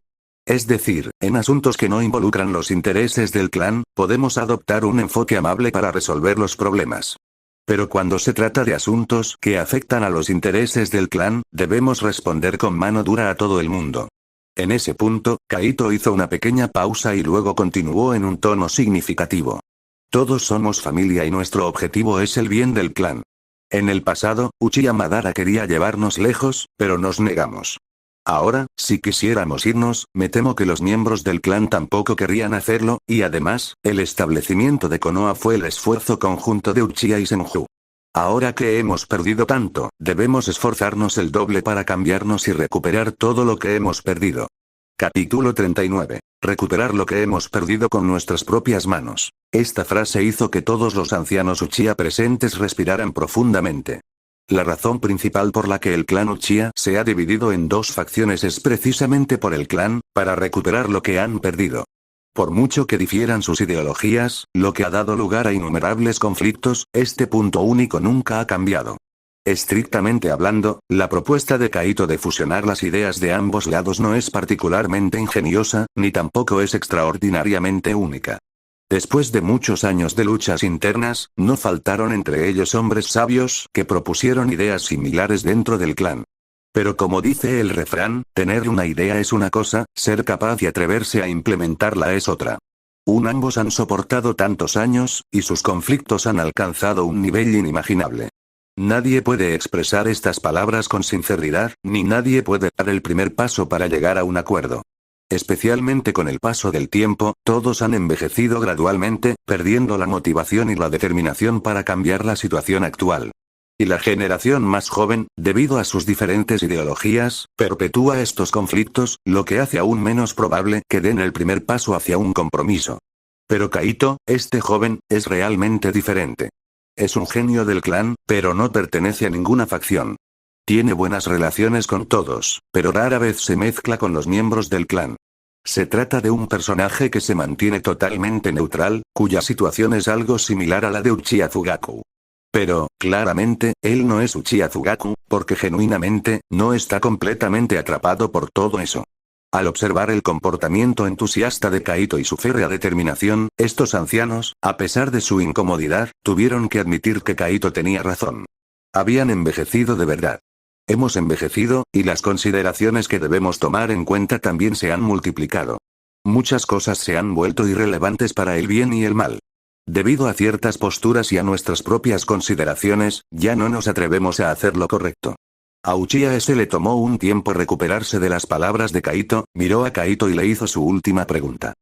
Es decir, en asuntos que no involucran los intereses del clan, podemos adoptar un enfoque amable para resolver los problemas. Pero cuando se trata de asuntos que afectan a los intereses del clan, debemos responder con mano dura a todo el mundo. En ese punto, Kaito hizo una pequeña pausa y luego continuó en un tono significativo. Todos somos familia y nuestro objetivo es el bien del clan. En el pasado, Uchiha Madara quería llevarnos lejos, pero nos negamos. Ahora, si quisiéramos irnos, me temo que los miembros del clan tampoco querrían hacerlo, y además, el establecimiento de Konoha fue el esfuerzo conjunto de Uchiha y Senju. Ahora que hemos perdido tanto, debemos esforzarnos el doble para cambiarnos y recuperar todo lo que hemos perdido. Capítulo 39. Recuperar lo que hemos perdido con nuestras propias manos. Esta frase hizo que todos los ancianos Uchiha presentes respiraran profundamente. La razón principal por la que el clan Uchiha se ha dividido en dos facciones es precisamente por el clan, para recuperar lo que han perdido. Por mucho que difieran sus ideologías, lo que ha dado lugar a innumerables conflictos, este punto único nunca ha cambiado. Estrictamente hablando, la propuesta de Kaito de fusionar las ideas de ambos lados no es particularmente ingeniosa, ni tampoco es extraordinariamente única. Después de muchos años de luchas internas, no faltaron entre ellos hombres sabios que propusieron ideas similares dentro del clan. Pero como dice el refrán, tener una idea es una cosa, ser capaz y atreverse a implementarla es otra. Ambos han soportado tantos años, y sus conflictos han alcanzado un nivel inimaginable. Nadie puede expresar estas palabras con sinceridad, ni nadie puede dar el primer paso para llegar a un acuerdo. Especialmente con el paso del tiempo, todos han envejecido gradualmente, perdiendo la motivación y la determinación para cambiar la situación actual. Y la generación más joven, debido a sus diferentes ideologías, perpetúa estos conflictos, lo que hace aún menos probable que den el primer paso hacia un compromiso. Pero Kaito, este joven, es realmente diferente. Es un genio del clan, pero no pertenece a ninguna facción. Tiene buenas relaciones con todos, pero rara vez se mezcla con los miembros del clan. Se trata de un personaje que se mantiene totalmente neutral, cuya situación es algo similar a la de Uchiha Fugaku. Pero, claramente, él no es Uchiha Fugaku, porque genuinamente, no está completamente atrapado por todo eso. Al observar el comportamiento entusiasta de Kaito y su férrea determinación, estos ancianos, a pesar de su incomodidad, tuvieron que admitir que Kaito tenía razón. Habían envejecido de verdad. Hemos envejecido, y las consideraciones que debemos tomar en cuenta también se han multiplicado. Muchas cosas se han vuelto irrelevantes para el bien y el mal. Debido a ciertas posturas y a nuestras propias consideraciones, ya no nos atrevemos a hacer lo correcto. A Uchiha S. le tomó un tiempo recuperarse de las palabras de Kaito, miró a Kaito y le hizo su última pregunta.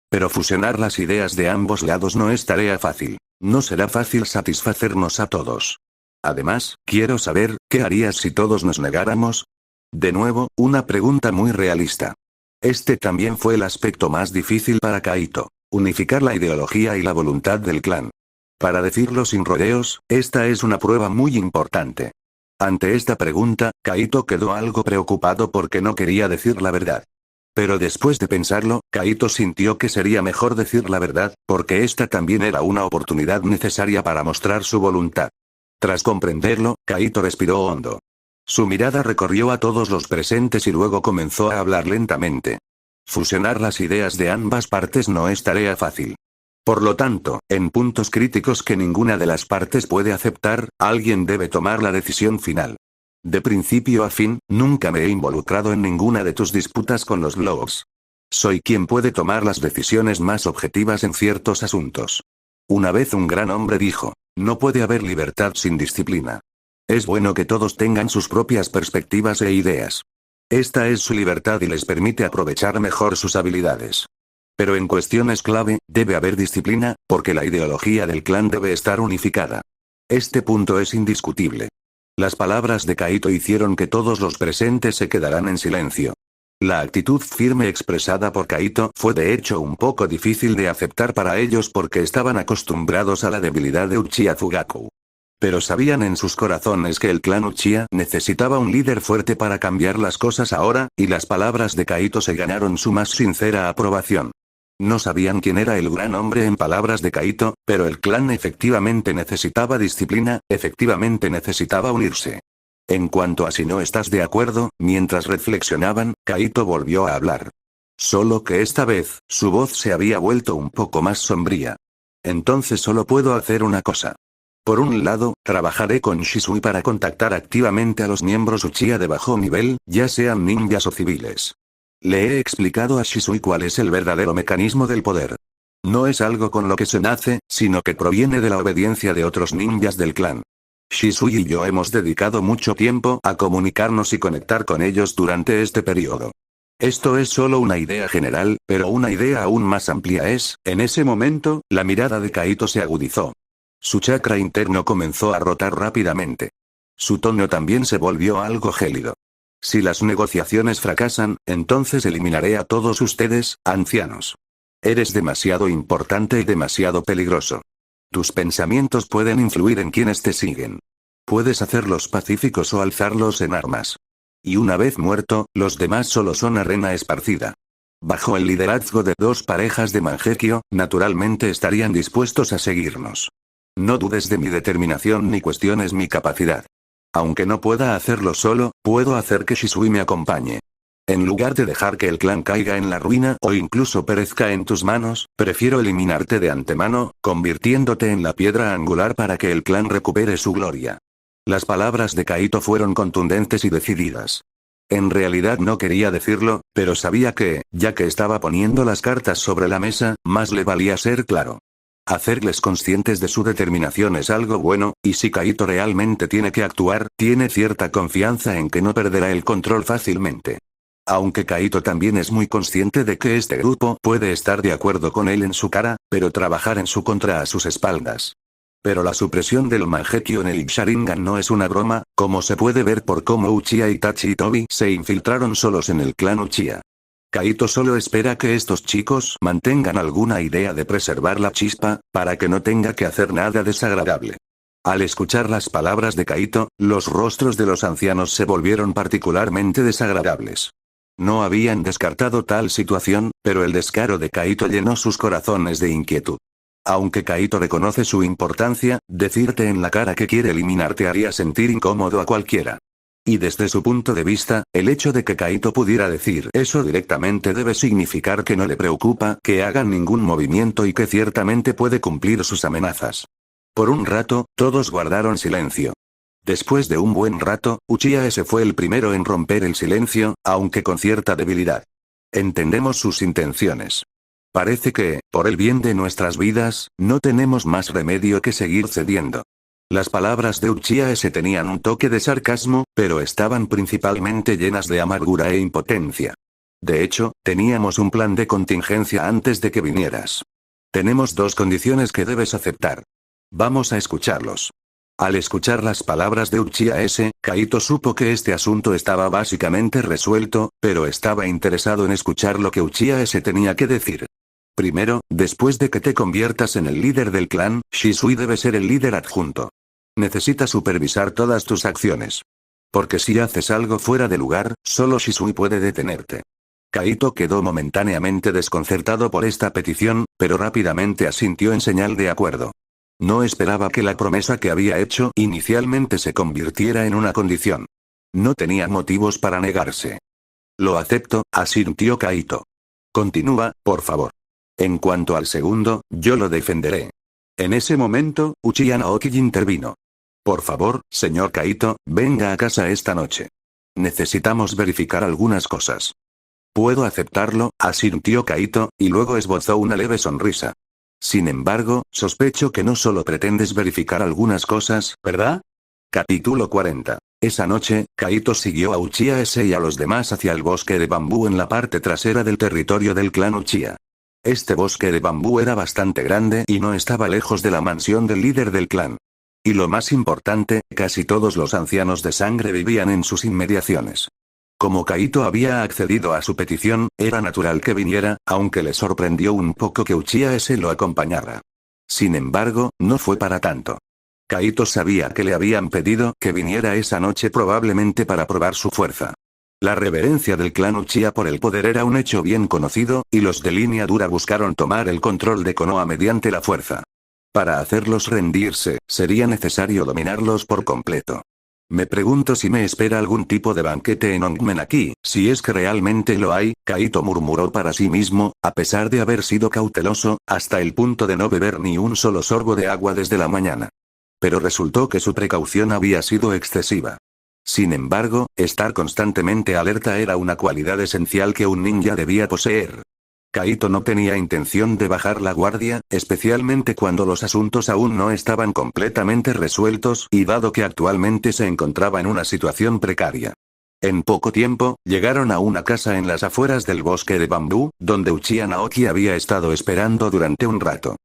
Pero fusionar las ideas de ambos lados no es tarea fácil. No será fácil satisfacernos a todos. Además, quiero saber, ¿qué harías si todos nos negáramos? De nuevo, una pregunta muy realista. Este también fue el aspecto más difícil para Kaito. Unificar la ideología y la voluntad del clan. Para decirlo sin rodeos, esta es una prueba muy importante. Ante esta pregunta, Kaito quedó algo preocupado porque no quería decir la verdad. Pero después de pensarlo, Kaito sintió que sería mejor decir la verdad, porque esta también era una oportunidad necesaria para mostrar su voluntad. Tras comprenderlo, Kaito respiró hondo. Su mirada recorrió a todos los presentes y luego comenzó a hablar lentamente. Fusionar las ideas de ambas partes no es tarea fácil. Por lo tanto, en puntos críticos que ninguna de las partes puede aceptar, alguien debe tomar la decisión final. De principio a fin, nunca me he involucrado en ninguna de tus disputas con los Bloods. Soy quien puede tomar las decisiones más objetivas en ciertos asuntos. Una vez un gran hombre dijo, no puede haber libertad sin disciplina. Es bueno que todos tengan sus propias perspectivas e ideas. Esta es su libertad y les permite aprovechar mejor sus habilidades. Pero en cuestiones clave, debe haber disciplina, porque la ideología del clan debe estar unificada. Este punto es indiscutible. Las palabras de Kaito hicieron que todos los presentes se quedaran en silencio. La actitud firme expresada por Kaito fue de hecho un poco difícil de aceptar para ellos porque estaban acostumbrados a la debilidad de Uchiha Fugaku. Pero sabían en sus corazones que el clan Uchiha necesitaba un líder fuerte para cambiar las cosas ahora, y las palabras de Kaito se ganaron su más sincera aprobación. No sabían quién era el gran hombre en palabras de Kaito, pero el clan efectivamente necesitaba disciplina, efectivamente necesitaba unirse. En cuanto a si no estás de acuerdo, mientras reflexionaban, Kaito volvió a hablar. Solo que esta vez, su voz se había vuelto un poco más sombría. Entonces solo puedo hacer una cosa. Por un lado, trabajaré con Shisui para contactar activamente a los miembros Uchiha de bajo nivel, ya sean ninjas o civiles. Le he explicado a Shisui cuál es el verdadero mecanismo del poder. No es algo con lo que se nace, sino que proviene de la obediencia de otros ninjas del clan. Shisui y yo hemos dedicado mucho tiempo a comunicarnos y conectar con ellos durante este periodo. Esto es solo una idea general, pero una idea aún más amplia es, en ese momento, la mirada de Kaito se agudizó. Su chakra interno comenzó a rotar rápidamente. Su tono también se volvió algo gélido. Si las negociaciones fracasan, entonces eliminaré a todos ustedes, ancianos. Eres demasiado importante y demasiado peligroso. Tus pensamientos pueden influir en quienes te siguen. Puedes hacerlos pacíficos o alzarlos en armas. Y una vez muerto, los demás solo son arena esparcida. Bajo el liderazgo de 2 parejas de Mangekyo, naturalmente estarían dispuestos a seguirnos. No dudes de mi determinación ni cuestiones mi capacidad. Aunque no pueda hacerlo solo, puedo hacer que Shisui me acompañe. En lugar de dejar que el clan caiga en la ruina o incluso perezca en tus manos, prefiero eliminarte de antemano, convirtiéndote en la piedra angular para que el clan recupere su gloria. Las palabras de Kaito fueron contundentes y decididas. En realidad no quería decirlo, pero sabía que, ya que estaba poniendo las cartas sobre la mesa, más le valía ser claro. Hacerles conscientes de su determinación es algo bueno, y si Kaito realmente tiene que actuar, tiene cierta confianza en que no perderá el control fácilmente. Aunque Kaito también es muy consciente de que este grupo puede estar de acuerdo con él en su cara, pero trabajar en su contra a sus espaldas. Pero la supresión del Mangekyo en el Sharingan no es una broma, como se puede ver por cómo Uchiha, Itachi y Tobi se infiltraron solos en el clan Uchiha. Kaito solo espera que estos chicos mantengan alguna idea de preservar la chispa, para que no tenga que hacer nada desagradable. Al escuchar las palabras de Kaito, los rostros de los ancianos se volvieron particularmente desagradables. No habían descartado tal situación, pero el descaro de Kaito llenó sus corazones de inquietud. Aunque Kaito reconoce su importancia, decirte en la cara que quiere eliminarte haría sentir incómodo a cualquiera. Y desde su punto de vista, el hecho de que Kaito pudiera decir eso directamente debe significar que no le preocupa que hagan ningún movimiento y que ciertamente puede cumplir sus amenazas. Por un rato, todos guardaron silencio. Después de un buen rato, Uchiha S fue el primero en romper el silencio, aunque con cierta debilidad. Entendemos sus intenciones. Parece que, por el bien de nuestras vidas, no tenemos más remedio que seguir cediendo. Las palabras de Uchiha S tenían un toque de sarcasmo, pero estaban principalmente llenas de amargura e impotencia. De hecho, teníamos un plan de contingencia antes de que vinieras. Tenemos dos condiciones que debes aceptar. Vamos a escucharlos. Al escuchar las palabras de Uchiha S, Kaito supo que este asunto estaba básicamente resuelto, pero estaba interesado en escuchar lo que Uchiha S tenía que decir. Primero, después de que te conviertas en el líder del clan, Shisui debe ser el líder adjunto. Necesita supervisar todas tus acciones. Porque si haces algo fuera de lugar, solo Shisui puede detenerte. Kaito quedó momentáneamente desconcertado por esta petición, pero rápidamente asintió en señal de acuerdo. No esperaba que la promesa que había hecho inicialmente se convirtiera en una condición. No tenía motivos para negarse. Lo acepto, asintió Kaito. Continúa, por favor. En cuanto al segundo, yo lo defenderé. En ese momento, Uchiha Naoki intervino. Por favor, señor Kaito, venga a casa esta noche. Necesitamos verificar algunas cosas. Puedo aceptarlo, asintió Kaito, y luego esbozó una leve sonrisa. Sin embargo, sospecho que no solo pretendes verificar algunas cosas, ¿verdad? Capítulo 40. Esa noche, Kaito siguió a Uchiha S y a los demás hacia el bosque de bambú en la parte trasera del territorio del clan Uchiha. Este bosque de bambú era bastante grande y no estaba lejos de la mansión del líder del clan. Y lo más importante, casi todos los ancianos de sangre vivían en sus inmediaciones. Como Kaito había accedido a su petición, era natural que viniera, aunque le sorprendió un poco que Uchiha S lo acompañara. Sin embargo, no fue para tanto. Kaito sabía que le habían pedido que viniera esa noche probablemente para probar su fuerza. La reverencia del clan Uchiha por el poder era un hecho bien conocido, y los de línea dura buscaron tomar el control de Konoha mediante la fuerza. Para hacerlos rendirse, sería necesario dominarlos por completo. Me pregunto si me espera algún tipo de banquete en Ongmen aquí, si es que realmente lo hay, Kaito murmuró para sí mismo, a pesar de haber sido cauteloso, hasta el punto de no beber ni un solo sorbo de agua desde la mañana. Pero resultó que su precaución había sido excesiva. Sin embargo, estar constantemente alerta era una cualidad esencial que un ninja debía poseer. Kaito no tenía intención de bajar la guardia, especialmente cuando los asuntos aún no estaban completamente resueltos y dado que actualmente se encontraba en una situación precaria. En poco tiempo, llegaron a una casa en las afueras del bosque de bambú, donde Uchiha Naoki había estado esperando durante un rato.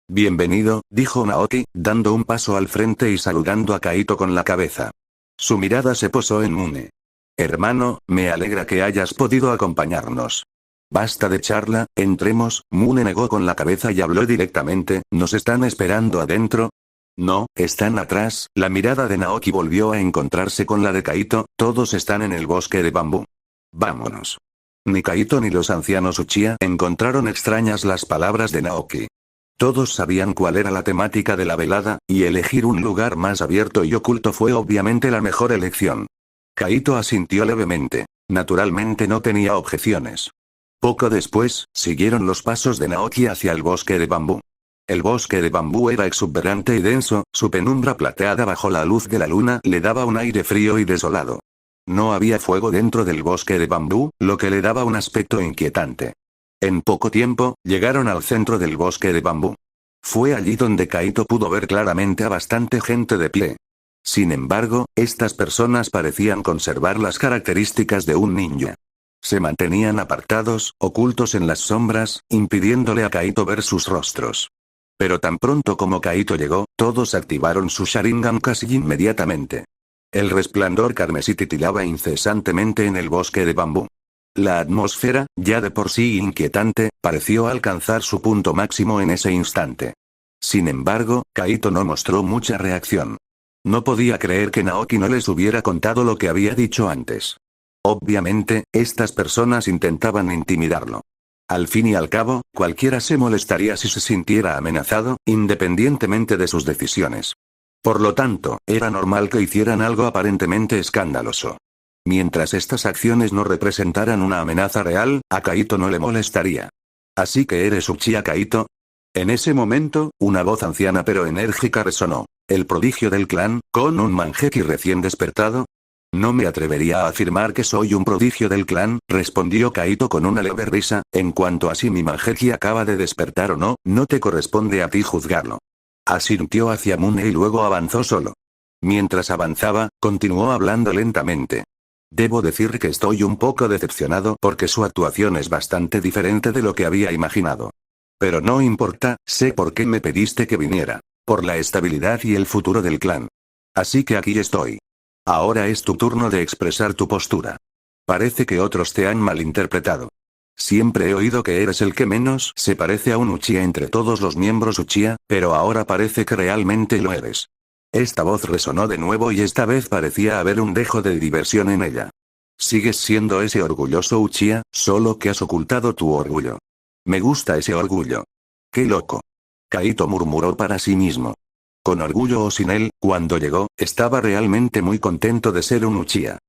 Bienvenido, dijo Naoki, dando un paso al frente y saludando a Kaito con la cabeza. Su mirada se posó en Mune. Hermano, me alegra que hayas podido acompañarnos. Basta de charla, entremos, Mune negó con la cabeza y habló directamente, ¿nos están esperando adentro? No, están atrás, la mirada de Naoki volvió a encontrarse con la de Kaito, todos están en el bosque de bambú. Vámonos. Ni Kaito ni los ancianos Uchiha encontraron extrañas las palabras de Naoki. Todos sabían cuál era la temática de la velada, y elegir un lugar más abierto y oculto fue obviamente la mejor elección. Kaito asintió levemente. Naturalmente no tenía objeciones. Poco después, siguieron los pasos de Naoki hacia el bosque de bambú. El bosque de bambú era exuberante y denso, su penumbra plateada bajo la luz de la luna le daba un aire frío y desolado. No había fuego dentro del bosque de bambú, lo que le daba un aspecto inquietante. En poco tiempo, llegaron al centro del bosque de bambú. Fue allí donde Kaito pudo ver claramente a bastante gente de pie. Sin embargo, estas personas parecían conservar las características de un ninja. Se mantenían apartados, ocultos en las sombras, impidiéndole a Kaito ver sus rostros. Pero tan pronto como Kaito llegó, todos activaron su Sharingan casi inmediatamente. El resplandor carmesí titilaba incesantemente en el bosque de bambú. La atmósfera, ya de por sí inquietante, pareció alcanzar su punto máximo en ese instante. Sin embargo, Kaito no mostró mucha reacción. No podía creer que Naoki no les hubiera contado lo que había dicho antes. Obviamente, estas personas intentaban intimidarlo. Al fin y al cabo, cualquiera se molestaría si se sintiera amenazado, independientemente de sus decisiones. Por lo tanto, era normal que hicieran algo aparentemente escandaloso. Mientras estas acciones no representaran una amenaza real, a Kaito no le molestaría. ¿Así que eres Uchiha Kaito? En ese momento, una voz anciana pero enérgica resonó. ¿El prodigio del clan, con un Manjeki recién despertado? No me atrevería a afirmar que soy un prodigio del clan, respondió Kaito con una leve risa, en cuanto a si mi Manjeki acaba de despertar o no, no te corresponde a ti juzgarlo. Asintió hacia Mune y luego avanzó solo. Mientras avanzaba, continuó hablando lentamente. Debo decir que estoy un poco decepcionado porque su actuación es bastante diferente de lo que había imaginado. Pero no importa, sé por qué me pediste que viniera. Por la estabilidad y el futuro del clan. Así que aquí estoy. Ahora es tu turno de expresar tu postura. Parece que otros te han malinterpretado. Siempre he oído que eres el que menos se parece a un Uchiha entre todos los miembros Uchiha, pero ahora parece que realmente lo eres. Esta voz resonó de nuevo y esta vez parecía haber un dejo de diversión en ella. Sigues siendo ese orgulloso Uchiha, solo que has ocultado tu orgullo. Me gusta ese orgullo. ¡Qué loco! Kaito murmuró para sí mismo. Con orgullo o sin él, cuando llegó, estaba realmente muy contento de ser un Uchiha.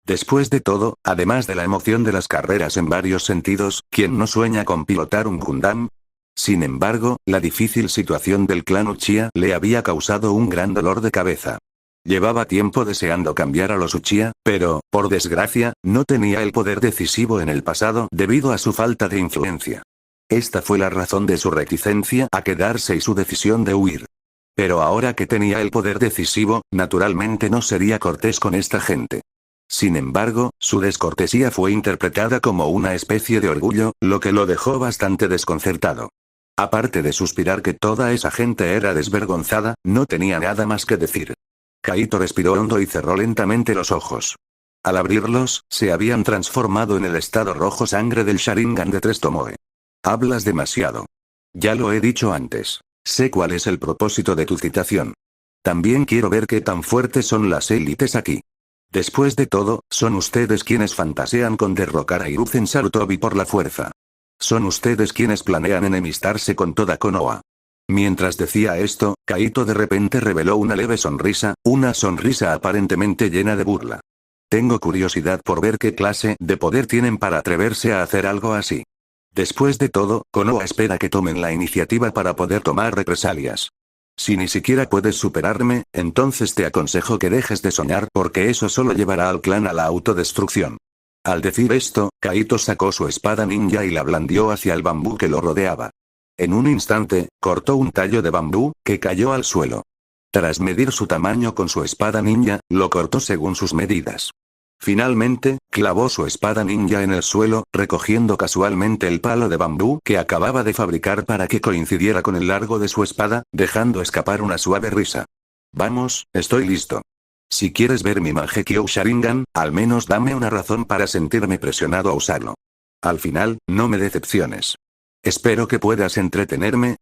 Después de todo, además de la emoción de las carreras en varios sentidos, ¿quién no sueña con pilotar un Gundam? Sin embargo, la difícil situación del clan Uchiha le había causado un gran dolor de cabeza. Llevaba tiempo deseando cambiar a los Uchiha, pero, por desgracia, no tenía el poder decisivo en el pasado debido a su falta de influencia. Esta fue la razón de su reticencia a quedarse y su decisión de huir. Pero ahora que tenía el poder decisivo, naturalmente no sería cortés con esta gente. Sin embargo, su descortesía fue interpretada como una especie de orgullo, lo que lo dejó bastante desconcertado. Aparte de suspirar que toda esa gente era desvergonzada, no tenía nada más que decir. Kaito respiró hondo y cerró lentamente los ojos. Al abrirlos, se habían transformado en el estado rojo sangre del Sharingan de 3 Tomoe. Hablas demasiado. Ya lo he dicho antes. Sé cuál es el propósito de tu citación. También quiero ver qué tan fuertes son las élites aquí. Después de todo, son ustedes quienes fantasean con derrocar a Hiruzen Sarutobi por la fuerza. Son ustedes quienes planean enemistarse con toda Konoha. Mientras decía esto, Kaito de repente reveló una leve sonrisa, una sonrisa aparentemente llena de burla. Tengo curiosidad por ver qué clase de poder tienen para atreverse a hacer algo así. Después de todo, Konoha espera que tomen la iniciativa para poder tomar represalias. Si ni siquiera puedes superarme, entonces te aconsejo que dejes de soñar porque eso solo llevará al clan a la autodestrucción. Al decir esto, Kaito sacó su espada ninja y la blandió hacia el bambú que lo rodeaba. En un instante, cortó un tallo de bambú, que cayó al suelo. Tras medir su tamaño con su espada ninja, lo cortó según sus medidas. Finalmente, clavó su espada ninja en el suelo, recogiendo casualmente el palo de bambú que acababa de fabricar para que coincidiera con el largo de su espada, dejando escapar una suave risa. Vamos, estoy listo. Si quieres ver mi Mangekyou Sharingan, al menos dame una razón para sentirme presionado a usarlo. Al final, no me decepciones. Espero que puedas entretenerme,